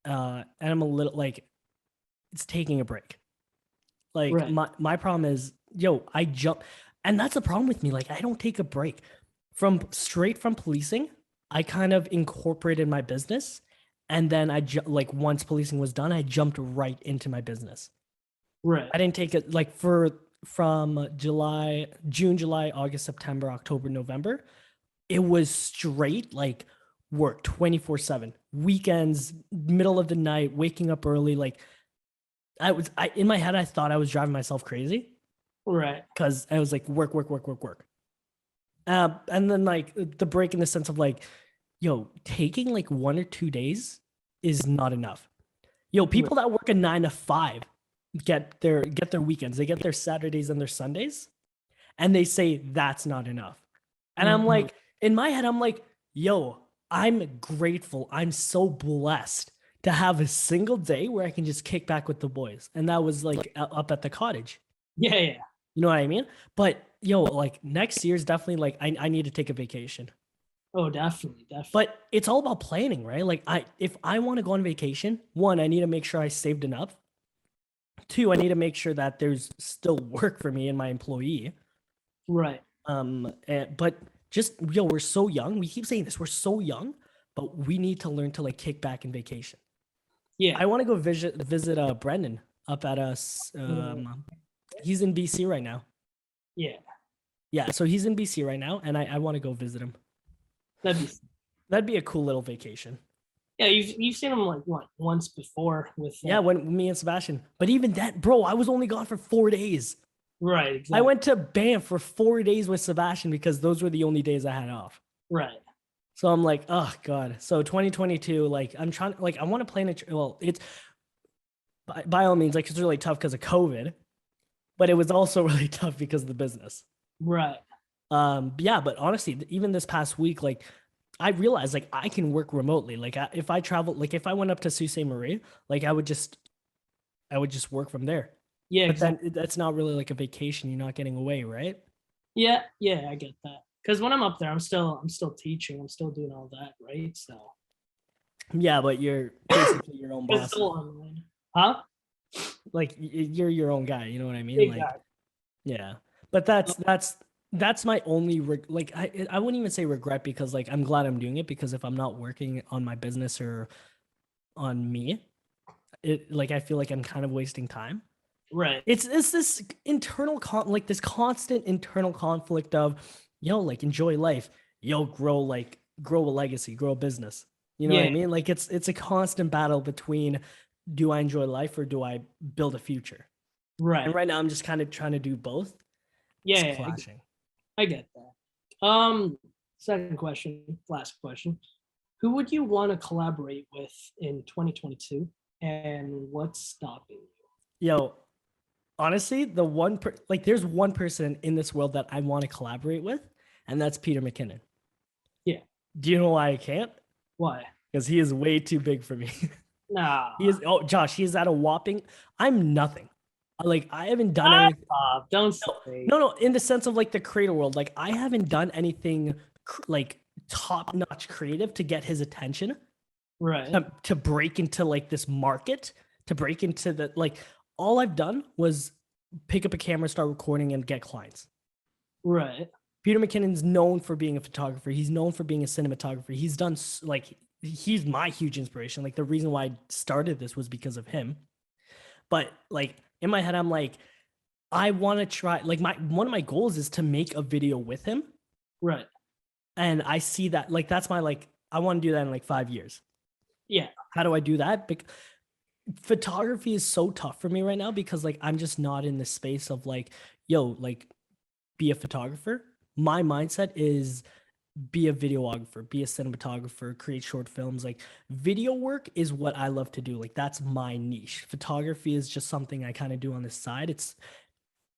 and I'm a little like, it's taking a break. Like, right. my problem is, I jump, and that's the problem with me. Like, I don't take a break straight from policing. I kind of incorporated my business, and then like, once policing was done, I jumped right into my business.
Right.
I didn't take it like from June, July, August, September, October, November. It was straight like work 24/7, weekends, middle of the night, waking up early. Like, I in my head, I thought I was driving myself crazy.
Right.
Because I was like, work. And then like the break in the sense of like, taking like 1 or 2 days is not enough. People that work a 9 to 5 get their weekends, they get their Saturdays and their Sundays, and they say that's not enough. And I'm like, in my head, I'm like, I'm grateful. I'm so blessed to have a single day where I can just kick back with the boys. And that was like up at the cottage.
Yeah.
You know what I mean? But like, next year's definitely like, I need to take a vacation.
Oh, definitely, definitely.
But it's all about planning, right? Like if I want to go on vacation, one, I need to make sure I saved enough. Two, I need to make sure that there's still work for me and my employee.
Right.
But just we're so young. We keep saying this. We're so young, but we need to learn to like kick back and vacation.
Yeah.
I want to go visit Brendan up at us. He's in BC right now.
Yeah.
Yeah, so he's in BC right now, and I want to go visit him. That'd be a cool little vacation.
Yeah, you've seen him like what once before with
when me and Sebastian. But even that, bro, I was only gone for 4 days.
Right, exactly.
I went to Banff for 4 days with Sebastian because those were the only days I had off.
Right.
So I'm like, oh god. So 2022, like I'm trying, like I want to plan it. Well, it's by all means, like it's really tough because of COVID, but it was also really tough because of the business.
Right.
Yeah, but honestly, even this past week, like I realized like I can work remotely. Like if I travel, like if I went up to Sault Ste. Marie, like I would just work from there.
Yeah,
but
exactly.
then that's not really like a vacation. You're not getting away, right?
Yeah, I get that. Because when I'm up there, I'm still teaching. I'm still doing all that, right? So.
Yeah, but you're basically your own boss.
Still online. Huh?
Like you're your own guy. You know what I mean?
Exactly.
Like, yeah. But that's my only like I wouldn't even say regret because like I'm glad I'm doing it because if I'm not working on my business or on me, it like I feel like I'm kind of wasting time.
Right.
It's this internal like this constant internal conflict of like enjoy life, grow a legacy, grow a business. You know what I mean? Like it's a constant battle between do I enjoy life or do I build a future?
Right.
And right now I'm just kind of trying to do both.
Yeah,
it's clashing.
I get that. Second question, last question. Who would you want to collaborate with in 2022 and what's stopping you?
Honestly, there's one person in this world that I want to collaborate with, and that's Peter McKinnon.
Yeah.
Do you know why I can't?
Why?
Because he is way too big for me.
Nah.
Josh, he is at a whopping. I'm nothing. Like I haven't done anything.
Don't say.
No, in the sense of like the creator world, like I haven't done anything like top-notch creative to get his attention.
Right.
To break into like this market, to break into the like all I've done was pick up a camera, start recording, and get clients.
Right.
Peter McKinnon's known for being a photographer. He's known for being a cinematographer. He's done like he's my huge inspiration. Like the reason why I started this was because of him. But like in my head, I'm like, I want to try. Like one of my goals is to make a video with him.
Right.
And I see that like that's my like I want to do that in like 5 years.
Yeah.
How do I do that? Photography is so tough for me right now because like I'm just not in the space of like like be a photographer. My mindset is be a videographer, be a cinematographer, create short films. Like video work is what I love to do. Like that's my niche. Photography is just something I kind of do on the side.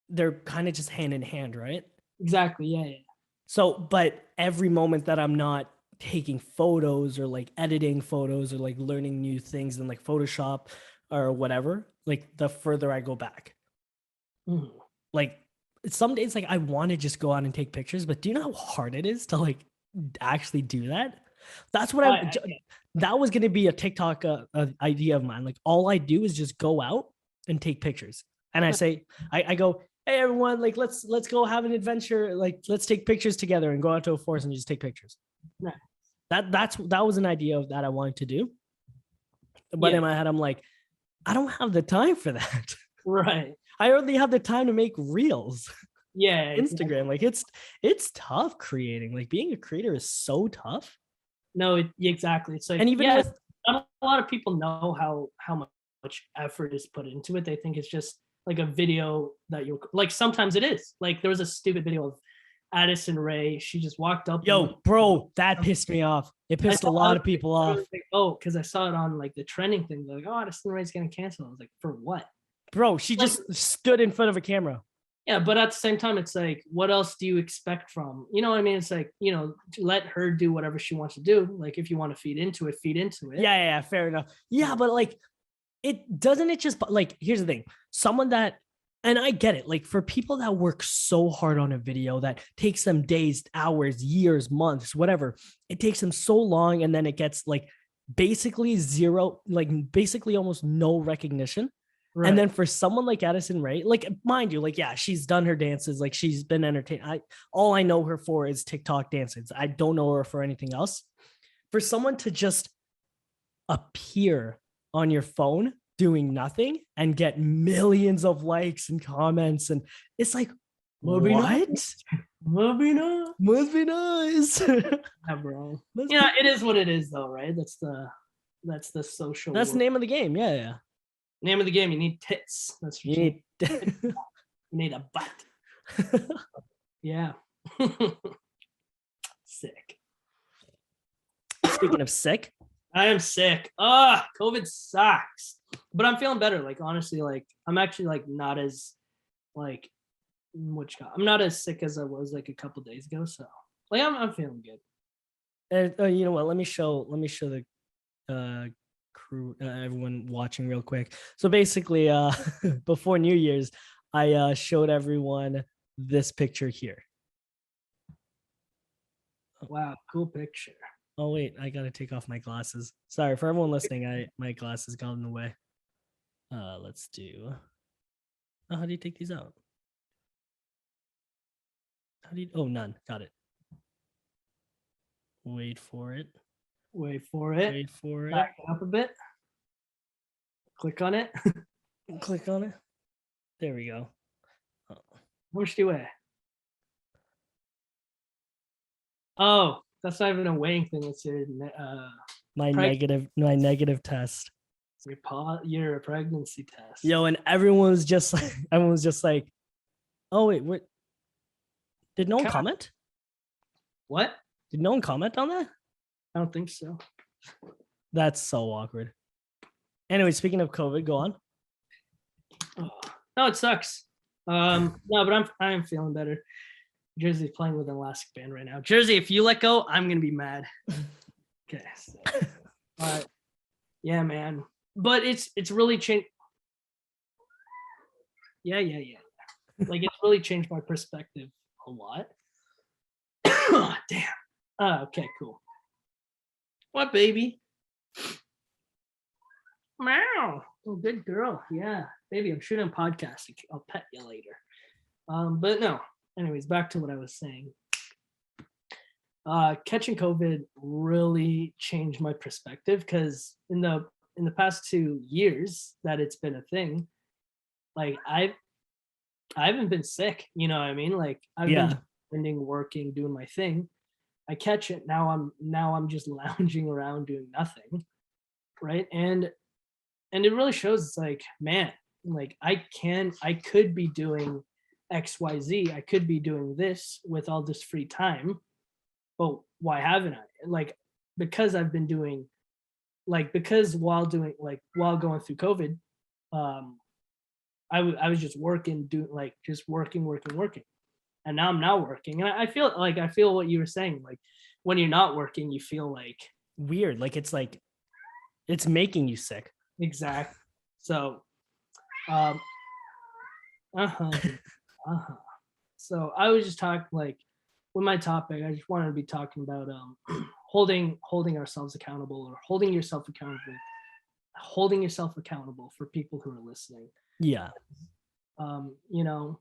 They're kind of just hand in hand, right?
Exactly. Yeah.
So but every moment that I'm not taking photos or like editing photos or like learning new things in like Photoshop or whatever, like the further I go back.
Mm-hmm.
Like some days like I want to just go out and take pictures, but do you know how hard it is to like actually do that? That's what that was going to be a TikTok idea of mine. Like all I do is just go out and take pictures. And I say, I go, hey everyone, like let's go have an adventure. Like let's take pictures together and go out to a forest and just take pictures.
Right.
That was an idea of that I wanted to do. But in my head, I'm like, I don't have the time for that.
Right.
I only have the time to make reels.
Yeah.
Instagram. Like it's tough creating. Like being a creator is so tough.
No, exactly. It's like,
and even with
a lot of people know how much effort is put into it. They think it's just like a video that you're like, sometimes it is. Like there was a stupid video of Addison Rae. She just walked up.
Bro, that pissed me off. It pissed a lot of people off.
Like, because I saw it on like the trending thing. They're like, oh, Addison Rae's getting canceled. I was like, for what?
Bro, she just stood in front of a camera.
Yeah, but at the same time, it's like, what else do you expect from? You know what I mean? It's like, let her do whatever she wants to do. Like, if you want to feed into it, feed into it.
Yeah, fair enough. Yeah, but like, it just like, here's the thing. Someone that And I get it. Like for people that work so hard on a video that takes them days, hours, years, months, whatever, it takes them so long. And then it gets like basically zero, like basically almost no recognition. Right. And then for someone like Addison Rae, like mind you, like, yeah, she's done her dances, like she's been entertained. All I know her for is TikTok dances. I don't know her for anything else. For someone to just appear on your phone doing nothing and get millions of likes and comments, and it's like, what? Must be nice.
Yeah, bro. Yeah, it is what it is, though, right? That's the social.
That's the name of the game. Yeah.
Name of the game. You need tits. That's what you need. You need a butt. Yeah. Sick.
Speaking of sick,
I am sick. COVID sucks. But I'm feeling better. Like honestly, like I'm actually like not as like I'm not as sick as I was like a couple days ago. So like I'm feeling good.
And you know what? Let me show the crew, everyone watching real quick. So basically, before New Year's, I showed everyone this picture here.
Wow, cool picture.
Oh wait, I gotta take off my glasses. Sorry for everyone listening. My glasses got in the way. Let's do. Oh, how do you take these out? How do you? Oh, none. Got it. Wait for it.
Wait for it.
Wait for it.
Back it up a bit. Click on it.
Click on it. There we go.
Oh. How much do you weigh? Oh, that's not even a weighing thing. It's your
my negative test.
Your pregnancy test.
Yo, and everyone was just like, oh wait, what? Did no one comment?
What?
Did no one comment on that?
I don't think so.
That's so awkward. Anyway, speaking of COVID, go on.
Oh, no, it sucks. No, but I'm feeling better. Jersey's playing with an elastic band right now. Jersey, if you let go, I'm gonna be mad. Okay. So, yeah, man. But it's really changed. Yeah. Like it's really changed my perspective a lot. Damn. Okay, cool. What, baby? Meow. Oh, good girl. Yeah, baby. I'm shooting a podcast. I'll pet you later. But no. Anyways, back to what I was saying. Catching COVID really changed my perspective because in the past 2 years that it's been a thing, like I haven't been sick. You know what I mean? Like I've been spending, working, doing my thing. I catch it now. I'm just lounging around doing nothing, right? And it really shows. It's like, man, like I could be doing XYZ. I could be doing this with all this free time, but why haven't I? Like because I've been doing, like because while going through COVID, I was just working, working. And now I'm not working. And I feel what you were saying. Like when you're not working, you feel like
weird. Like it's making you sick.
Exactly. So, So I was just talking like with my topic, I just wanted to be talking about holding ourselves accountable, or holding yourself accountable for people who are listening.
Yeah.
You know,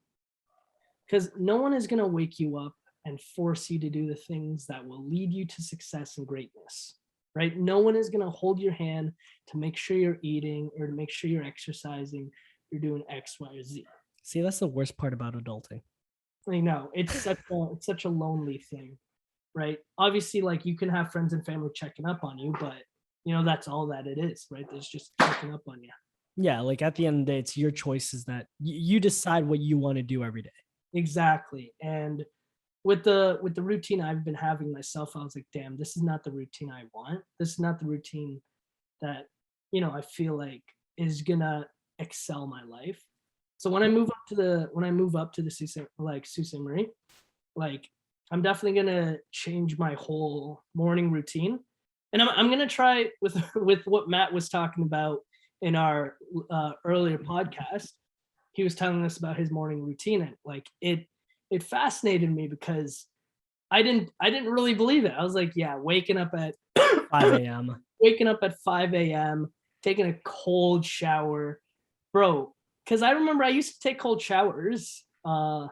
because no one is going to wake you up and force you to do the things that will lead you to success and greatness, right? No one is going to hold your hand to make sure you're eating or to make sure you're exercising, you're doing X, Y, or Z.
See, that's the worst part about adulting.
I know, it's such a lonely thing, right? Obviously, like you can have friends and family checking up on you, but you know, that's all that it is, right? It's just checking up on you.
Yeah, like at the end of the day, it's your choices that you decide what you want to do every day.
Exactly. And with the routine I've been having myself, I was like, damn, this is not the routine I want. This is not the routine that, you know, I feel like is gonna excel my life. So when I move up to the Sault Ste. Marie, like I'm definitely gonna change my whole morning routine. And I'm gonna try with what Matt was talking about in our earlier podcast, he was telling us about his morning routine, and like it fascinated me because I didn't really believe it. I was like, yeah, waking up at
5 a.m.
waking up at 5 a.m., taking a cold shower, bro. Because I remember I used to take cold showers, and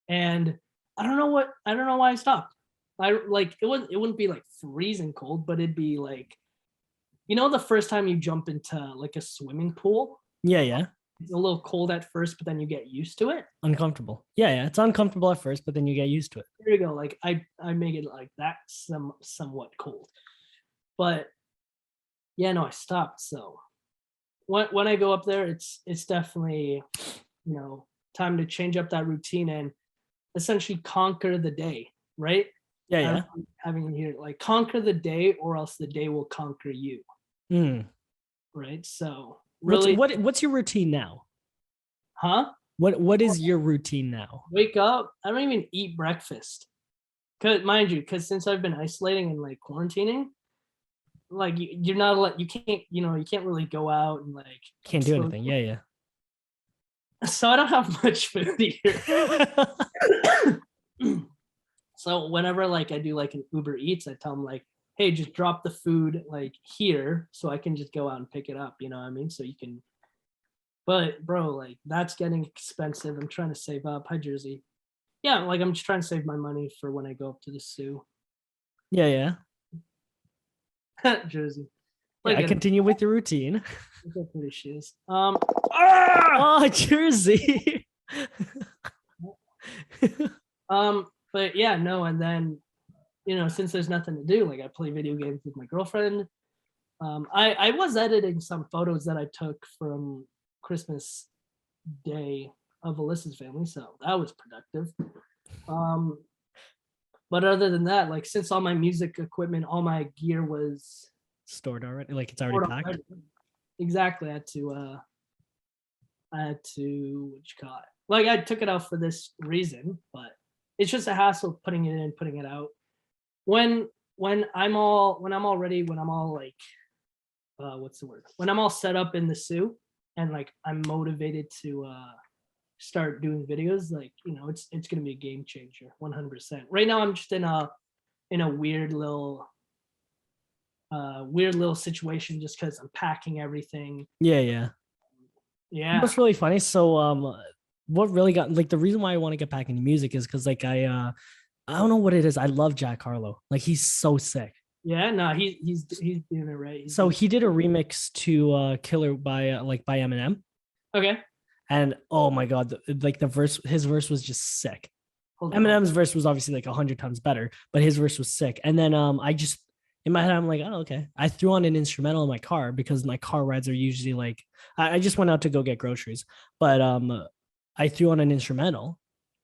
I don't know why I stopped. I like it wouldn't be like freezing cold, but it'd be like, the first time you jump into like a swimming pool,
Yeah.
it's a little cold at first, but then you get used to it.
Uncomfortable. Yeah. It's uncomfortable at first, but then you get used to it.
There you go. Like I make it like that somewhat cold, but yeah, no, I stopped. So when I go up there, it's definitely, time to change up that routine and essentially conquer the day, right?
Yeah.
Having here like conquer the day, or else the day will conquer you.
Mm.
Right. So really,
what's your routine now?
huh?
What is your routine now?
Wake up. I don't even eat breakfast. Cause mind you, since I've been isolating and like quarantining, like you're not allowed, you can't, you can't really go out and like
Can't do anything. Yeah.
So I don't have much food here. So whenever like I do like an Uber Eats, I tell them like, hey, just drop the food like here so I can just go out and pick it up. You know what I mean? So you can, but bro, like that's getting expensive. I'm trying to save up. Hi, Jersey. Yeah, like I'm just trying to save my money for when I go up to the zoo.
Yeah.
Jersey.
Like, I continue with your routine.
Look how pretty she is.
Oh, Jersey.
But yeah, no, and then since there's nothing to do, like I play video games with my girlfriend. I was editing some photos that I took from Christmas Day of Alyssa's family, so that was productive. But other than that, like since all my music equipment, all my gear was
stored already, like it's already packed.
Exactly. I had to what you call it? Like I took it out for this reason, but it's just a hassle putting it in, putting it out. When I'm all ready, when I'm all like what's the word? When I'm all set up in the suit and like I'm motivated to start doing videos, like it's gonna be a game changer, 100%. Right now I'm just in a weird little situation just because I'm packing everything.
Yeah. What's really funny? So what really got like the reason why I want to get back into music is because like I don't know what it is. I love Jack Harlow. Like he's so sick.
Yeah, no, he's doing it right.
So he did a remix to Killer by Eminem.
Okay.
And oh my god, like his verse was just sick. Eminem's verse was obviously like 100 times better, but his verse was sick. And then I just in my head I'm like, oh okay. I threw on an instrumental in my car because my car rides are usually like I just went out to go get groceries, but I threw on an instrumental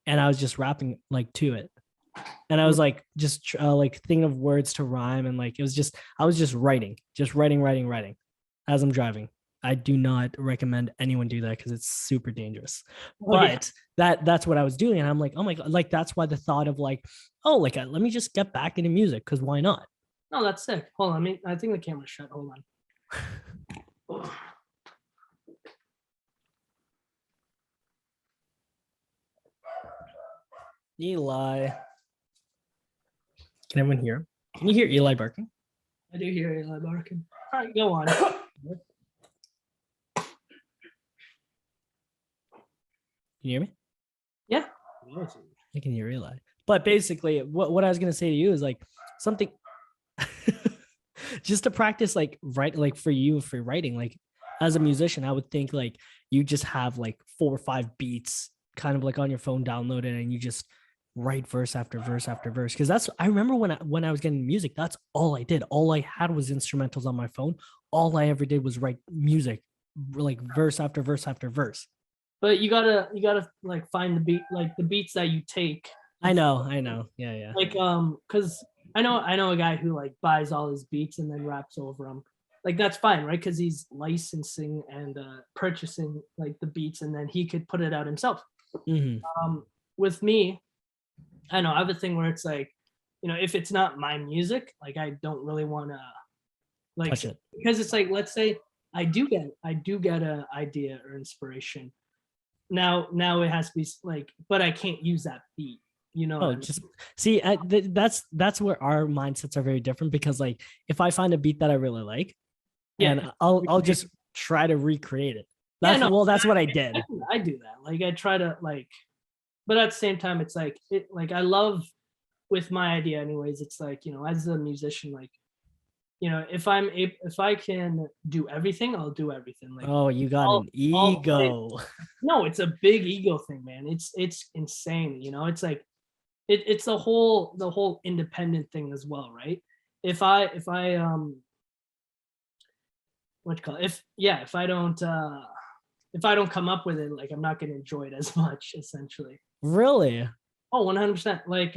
and I was just rapping like to it. And I was like just like thinking of words to rhyme, and like it was just I was just writing as I'm driving. I do not recommend anyone do that because it's super dangerous. But that's what I was doing, and I'm like, oh my god, like that's why the thought of like, oh, like let me just get back into music because why not?
No, that's sick. Hold on, I think the camera's shut. Hold on.
Eli. Can everyone hear him? Can you hear Eli barking?
I do hear Eli barking. All right, go on.
Can you hear me?
Yeah.
I can hear Eli. But basically, what I was gonna say to you is like something just to practice like like for you for writing, like as a musician, I would think like you just have like 4 or 5 beats kind of like on your phone downloaded and you just write verse after verse after verse. Because that's I remember when I was getting music, that's all I did. All I had was instrumentals on my phone. All I ever did was write music, like verse after verse after verse.
But you gotta like find the beat, like the beats that you take.
I know. Yeah.
Like because I know a guy who like buys all his beats and then raps over them. Like that's fine, right? Because he's licensing and purchasing like the beats, and then he could put it out himself.
Mm-hmm.
With me, I know I have a thing where it's like, if it's not my music, like I don't really want to like
touch it,
because it's like, let's say I do get an idea or inspiration. now it has to be like, but I can't use that beat. You know what I mean?
Just see, that's where our mindsets are very different, because like if I find a beat that I really like, and
Yeah.
I'll just try to recreate it. That's
Yeah, no,
well, that's what I did.
I do that. Like I try to like, but at the same time, it's like like I love with my idea anyways. It's like, you know, as a musician, like, you know, if I can do everything, I'll do everything. Like,
Oh, you got
I'll
an
I'll play.
ego.
No, it's a big ego thing, man. It's insane. You know, it's like it's the whole independent thing as well, right? If I what you call it? If I don't come up with it, like I'm not gonna enjoy it as much, essentially.
Really?
Oh, 100%. Like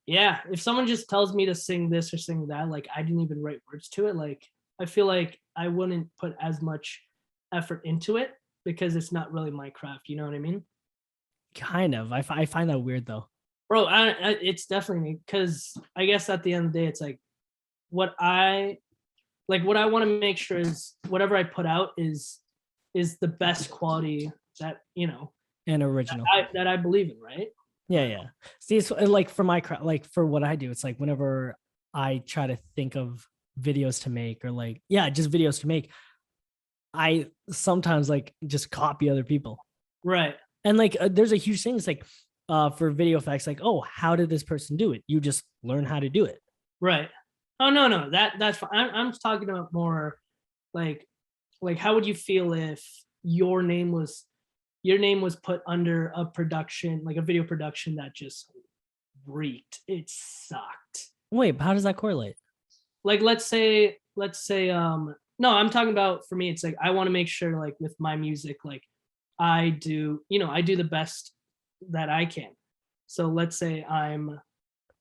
yeah, if someone just tells me to sing this or sing that, like I didn't even write words to it, like I feel like I wouldn't put as much effort into it because it's not really my craft. You know what I mean?
Kind of. I find that weird though.
Bro, it's definitely because I guess at the end of the day, it's like what I what I want to make sure is whatever I put out is the best quality that you know
And original.
that I believe in, right?
Yeah, yeah. See, it's like for my like for what I do, it's like whenever I try to think of videos to make, or like, yeah, just videos to make, I sometimes like just copy other people.
Right.
And like there's a huge thing. It's like for video effects, like, oh, how did this person do it? You just learn how to do it.
Right. Oh no, that's fine. I'm talking about more like how would you feel if your name was put under a production, like a video production that just reeked. It sucked.
Wait, how does that correlate?
Like let's say no, I'm talking about for me it's like I want to make sure like with my music like I do, you know, I do the best that I can. So let's say I'm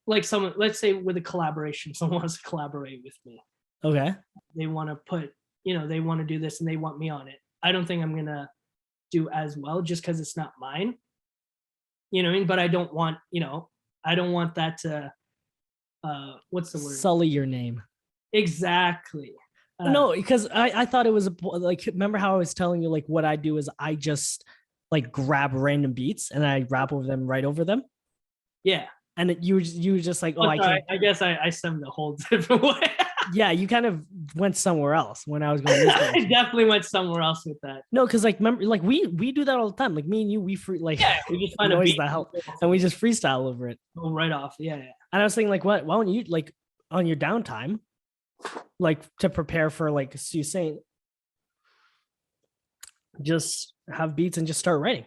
like someone, let's say with a collaboration, someone wants to collaborate with me.
Okay.
They want to put, you know, they want to do this and they want me on it. I don't think I'm going to do as well just because it's not mine. You know what I mean? But I don't want, you know, I don't want that to, what's the word?
Sully your name.
Exactly.
No, because I thought it was like, remember how I was telling you, like what I do is I just like grab random beats and I rap over them, right over them.
Yeah.
And you were just like, oh, I
sorry,
can't.
I guess I stemmed the whole different way.
Yeah, you kind of went somewhere else when I was going this
I
direction.
definitely went somewhere else with that.
No, because like remember, like we do that all the time. Like me and you, we free like
Yeah, we just find a
noise
beat
the hell and we just freestyle over it.
go right off. Yeah, yeah.
And I was thinking, like, what? Why don't you like on your downtime, like to prepare for like you saying, just have beats and just start writing,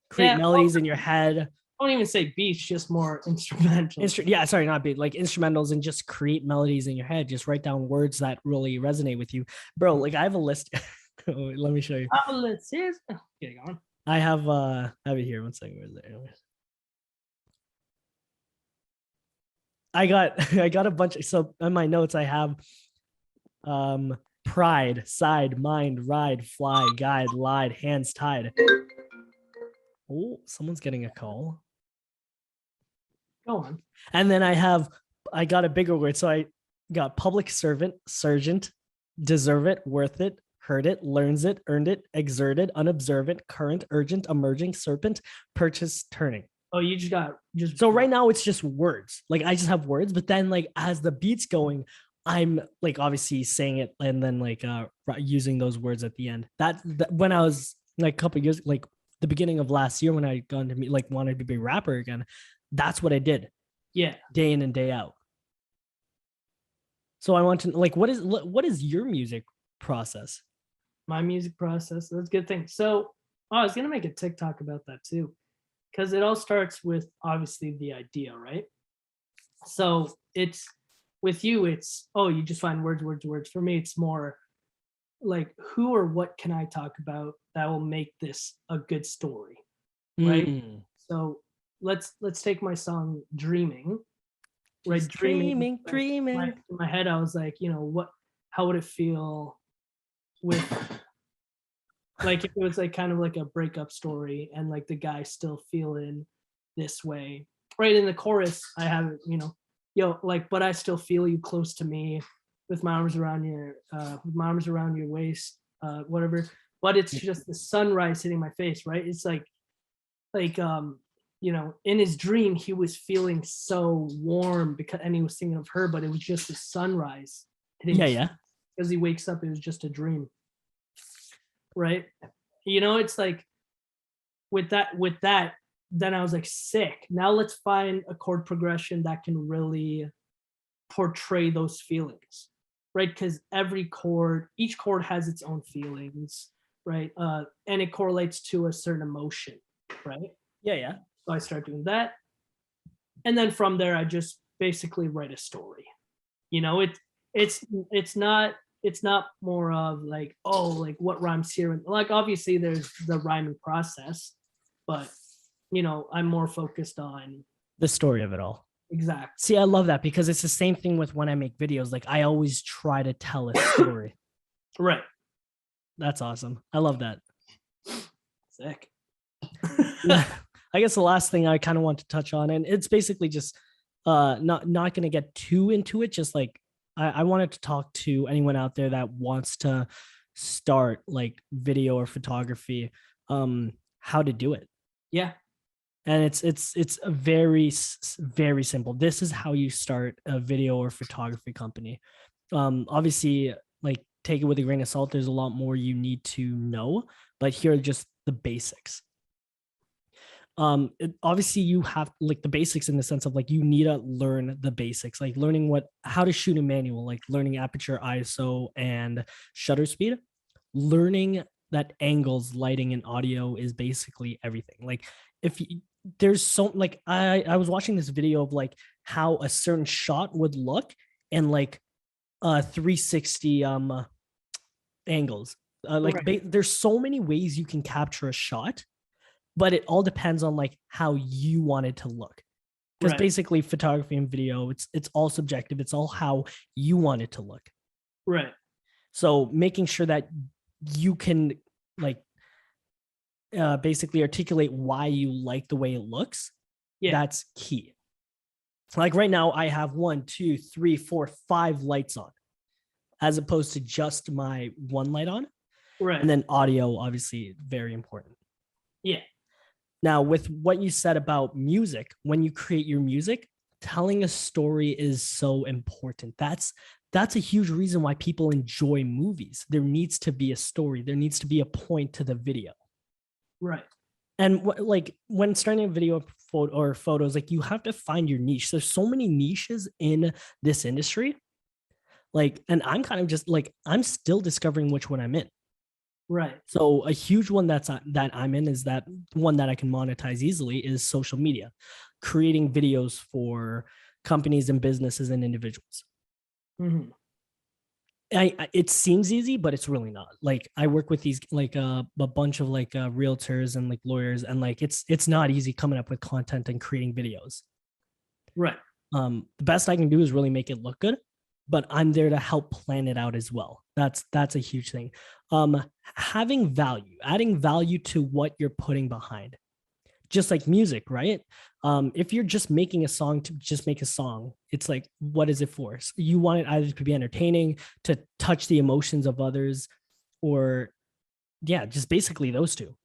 create melodies in your head.
I don't even say beats, just more instrumental.
Yeah, sorry, not beat, like instrumentals, and just create melodies in your head. Just write down words that really resonate with you, bro. Like I have a list. Let me show you.
Let's see. Okay, go on.
I have it here. One second. Where's there? I got a bunch. So in my notes, I have pride, side, mind, ride, fly, guide, lied, hands tied. Oh, someone's getting a call.
Go on.
And then I got a bigger word. So I got public servant, sergeant, deserve it, worth it, heard it, learns it, earned it, exerted, unobservant, current, urgent, emerging, serpent, purchase, turning.
Oh, you just got
so right now it's just words. Like I just have words, but then like as the beat's going, I'm like obviously saying it and then like using those words at the end. That when I was like a couple years, like the beginning of last year when I got into me like wanted to be a rapper again, that's what I did.
Yeah.
Day in and day out. So I want to like, what is your music process?
My music process. That's a good thing. So I was gonna make a TikTok about that too, because it all starts with obviously the idea, right? So it's with you, it's you just find words. For me, it's more like who or what can I talk about that will make this a good story, right? So let's take my song Dreaming. Right, dreaming. In my head, I was like, you know, how would it feel with like if it was like kind of like a breakup story and like the guy still feeling this way. Right in the chorus, I have it, you know, like, but I still feel you close to me with my arms around your waist, whatever. but it's just the sunrise hitting my face, right? It's like in his dream he was feeling so warm and he was thinking of her, but it was just the sunrise hitting because he wakes up, it was just a dream, right? It's like with that, then I was like, sick. Now let's find a chord progression that can really portray those feelings, right? Because each chord has its own feelings, right? And it correlates to a certain emotion, right?
Yeah.
So I start doing that, and then from there I just basically write a story. It's not more of like, oh, like what rhymes here, like obviously there's the rhyming process, but I'm more focused on
the story of it all.
Exactly.
See, I love that because it's the same thing with when I make videos. Like I always try to tell a story.
Right.
That's awesome. I love that.
Sick.
I guess the last thing I kind of want to touch on, and it's basically just not going to get too into it. Just like I wanted to talk to anyone out there that wants to start like video or photography, how to do it.
Yeah.
And it's a very simple. This is how you start a video or photography company. Obviously, like take it with a grain of salt. There's a lot more you need to know, but here are just the basics. Obviously you have like the basics in the sense of like you need to learn the basics, like learning how to shoot a manual, like learning aperture, ISO, and shutter speed. Learning that angles, lighting, and audio is basically everything. Like if you, there's so like I was watching this video of like how a certain shot would look and like 360 angles. There's so many ways you can capture a shot, but it all depends on like how you want it to look. Because basically photography and video, it's all subjective. It's all how you want it to look.
Right.
So making sure that you can like basically articulate why you like the way it looks. Yeah. That's key. Like right now I have 1, 2, 3, 4, 5 lights on as opposed to just my one light on. Right. And then audio, obviously very important.
Yeah.
Now, with what you said about music, when you create your music, telling a story is so important. That's a huge reason why people enjoy movies. There needs to be a story. There needs to be a point to the video.
Right.
And like when starting a video or photos, like you have to find your niche. There's so many niches in this industry. Like, and I'm kind of just like, I'm still discovering which one I'm in.
Right.
So a huge one that I'm in is that one that I can monetize easily is social media, creating videos for companies and businesses and individuals. Mm-hmm. It seems easy, but it's really not. Like I work with these like a bunch of like realtors and like lawyers, and like it's not easy coming up with content and creating videos.
Right.
The best I can do is really make it look good, but I'm there to help plan it out as well. That's a huge thing. Having value, adding value to what you're putting behind, just like music, right? If you're just making a song to just make a song, it's like, what is it for? So you want it either to be entertaining, to touch the emotions of others, or yeah, just basically those two.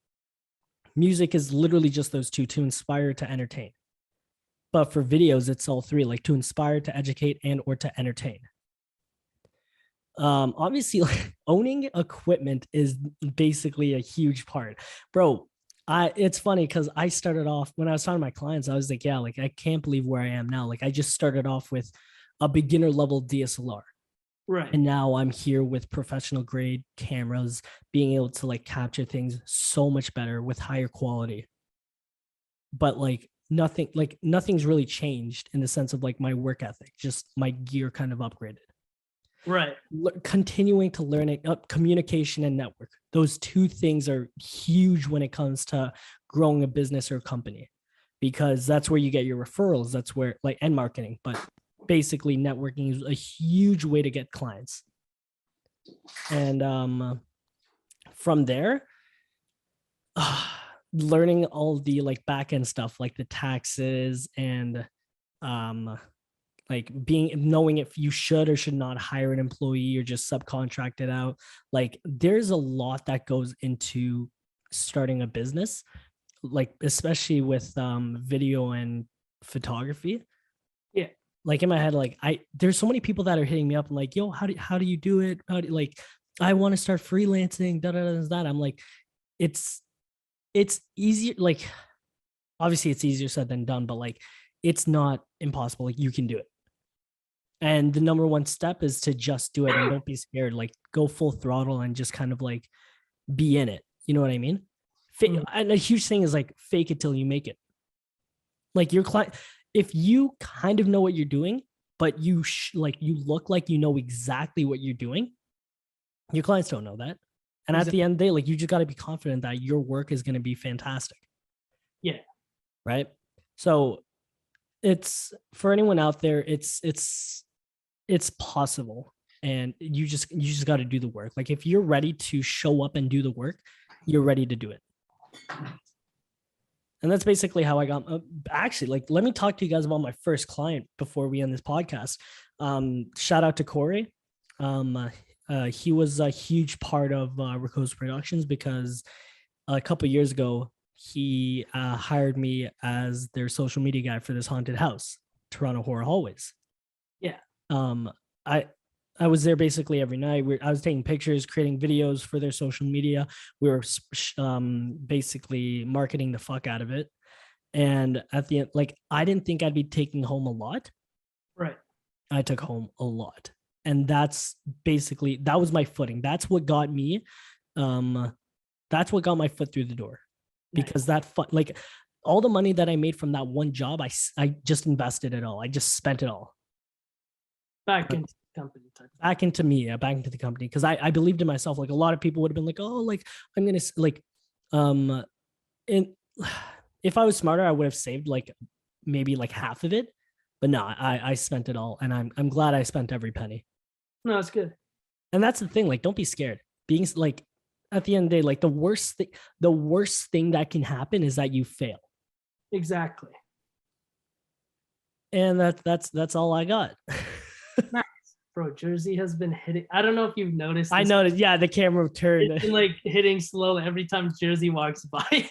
Music is literally just those two, to inspire, to entertain. But for videos, it's all three, like to inspire, to educate, and or to entertain. Obviously like, owning equipment is basically a huge part, bro. It's funny because I started off when I was talking to my clients, I was like, yeah, like I can't believe where I am now. Like I just started off with a beginner level DSLR. Right. And now I'm here with professional grade cameras, being able to like capture things so much better with higher quality. But like nothing's really changed in the sense of like my work ethic, just my gear kind of upgraded. Right. Continuing to learn it, communication and network. Those two things are huge when it comes to growing a business or a company, because that's where you get your referrals. That's where like, and marketing, but basically networking is a huge way to get clients. And from there, learning all the like back end stuff, like the taxes and like knowing if you should or should not hire an employee or just subcontract it out. Like there's a lot that goes into starting a business, like especially with video and photography.
Yeah.
Like in my head, like there's so many people that are hitting me up and like, yo, how do you do it? How do you, like, I want to start freelancing, that. I'm like, it's easier. Like, obviously it's easier said than done, but like, it's not impossible. Like you can do it. And the number one step is to just do it and don't be scared. Like go full throttle and just kind of like be in it. You know what I mean? And a huge thing is like fake it till you make it. Like your client, if you kind of know what you're doing, but you you look like you know exactly what you're doing, your clients don't know that. And at the end of the day, like you just got to be confident that your work is going to be fantastic.
Yeah.
Right. So it's for anyone out there, it's possible. And you just got to do the work. Like if you're ready to show up and do the work, you're ready to do it. And that's basically how I got, actually, like, let me talk to you guys about my first client before we end this podcast. Shout out to Corey. He was a huge part of Rico's Productions because a couple of years ago, he hired me as their social media guy for this haunted house, Toronto Horror Hallways.
Yeah.
I was there basically every night. I was taking pictures, creating videos for their social media. We were basically marketing the fuck out of it. And at the end, like, I didn't think I'd be taking home a lot.
Right.
I took home a lot. And that's basically, that was my footing. That's what got me, that's what got my foot through the door. Nice. Because like all the money that I made from that one job, I just invested it all. I just spent it all.
Back into the company.
Back into me, back into the company. Because I believed in myself. Like a lot of people would have been like, oh, like I'm going to like, and if I was smarter, I would have saved like maybe like half of it. But no, I spent it all. And I'm glad I spent every penny.
No, it's good.
And that's the thing. Like, don't be scared. Being like, at the end of the day, like the worst thing that can happen is that you fail.
Exactly.
And that's all I got.
Nice. Bro, Jersey has been hitting. I don't know if you've noticed.
I noticed. Yeah, the camera turned.
It's been like hitting slowly every time Jersey walks by it.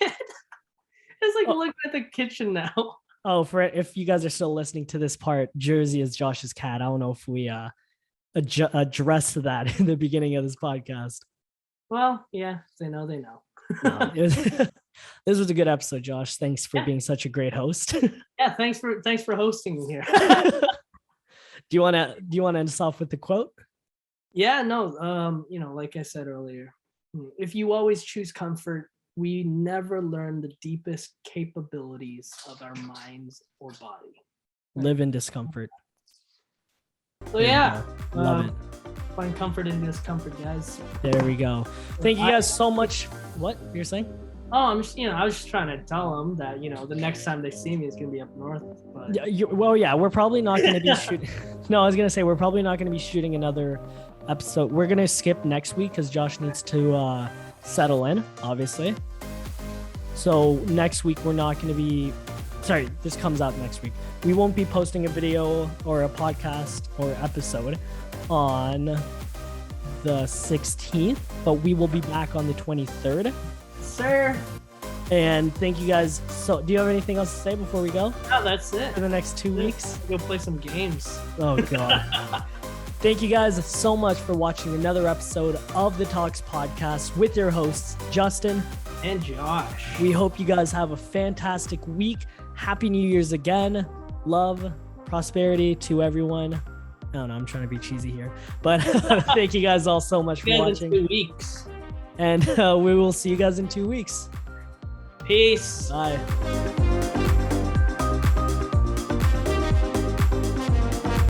It's like looking at the kitchen now.
Oh, if you guys are still listening to this part, Jersey is Josh's cat. I don't know if we addressed that in the beginning of this podcast.
Well, yeah, they know.
No, this was a good episode, Josh. Thanks for being such a great host.
Yeah, thanks for hosting me here.
Do you want to end us off with the quote?
Yeah, no. Like I said earlier, if you always choose comfort, we never learn the deepest capabilities of our minds or body.
Live in discomfort.
So yeah,
love it.
Find comfort in discomfort, guys.
There we go. Thank you guys so much. What you're saying?
Oh, I was just trying to tell them that, the next time they see me is going to be up north. But...
Yeah, we're probably not going to be shooting. No, I was going to say, we're probably not going to be shooting another episode. We're going to skip next week because Josh needs to settle in, obviously. So next week, we're not going to be, sorry, this comes out next week. We won't be posting a video or a podcast or episode on the 16th, but we will be back on the 23rd.
Sir.
And thank you guys. So do you have anything else to say before we go?
No, that's it.
For the next 2 weeks?
Go play some games.
Oh, God. Thank you guys so much for watching another episode of the Talks Podcast with your hosts, Justin
and Josh.
We hope you guys have a fantastic week. Happy New Year's again. Love, prosperity to everyone. I don't know, I'm trying to be cheesy here. But thank you guys all so much for watching.
2 weeks.
And we will see you guys in 2 weeks.
Peace.
Bye.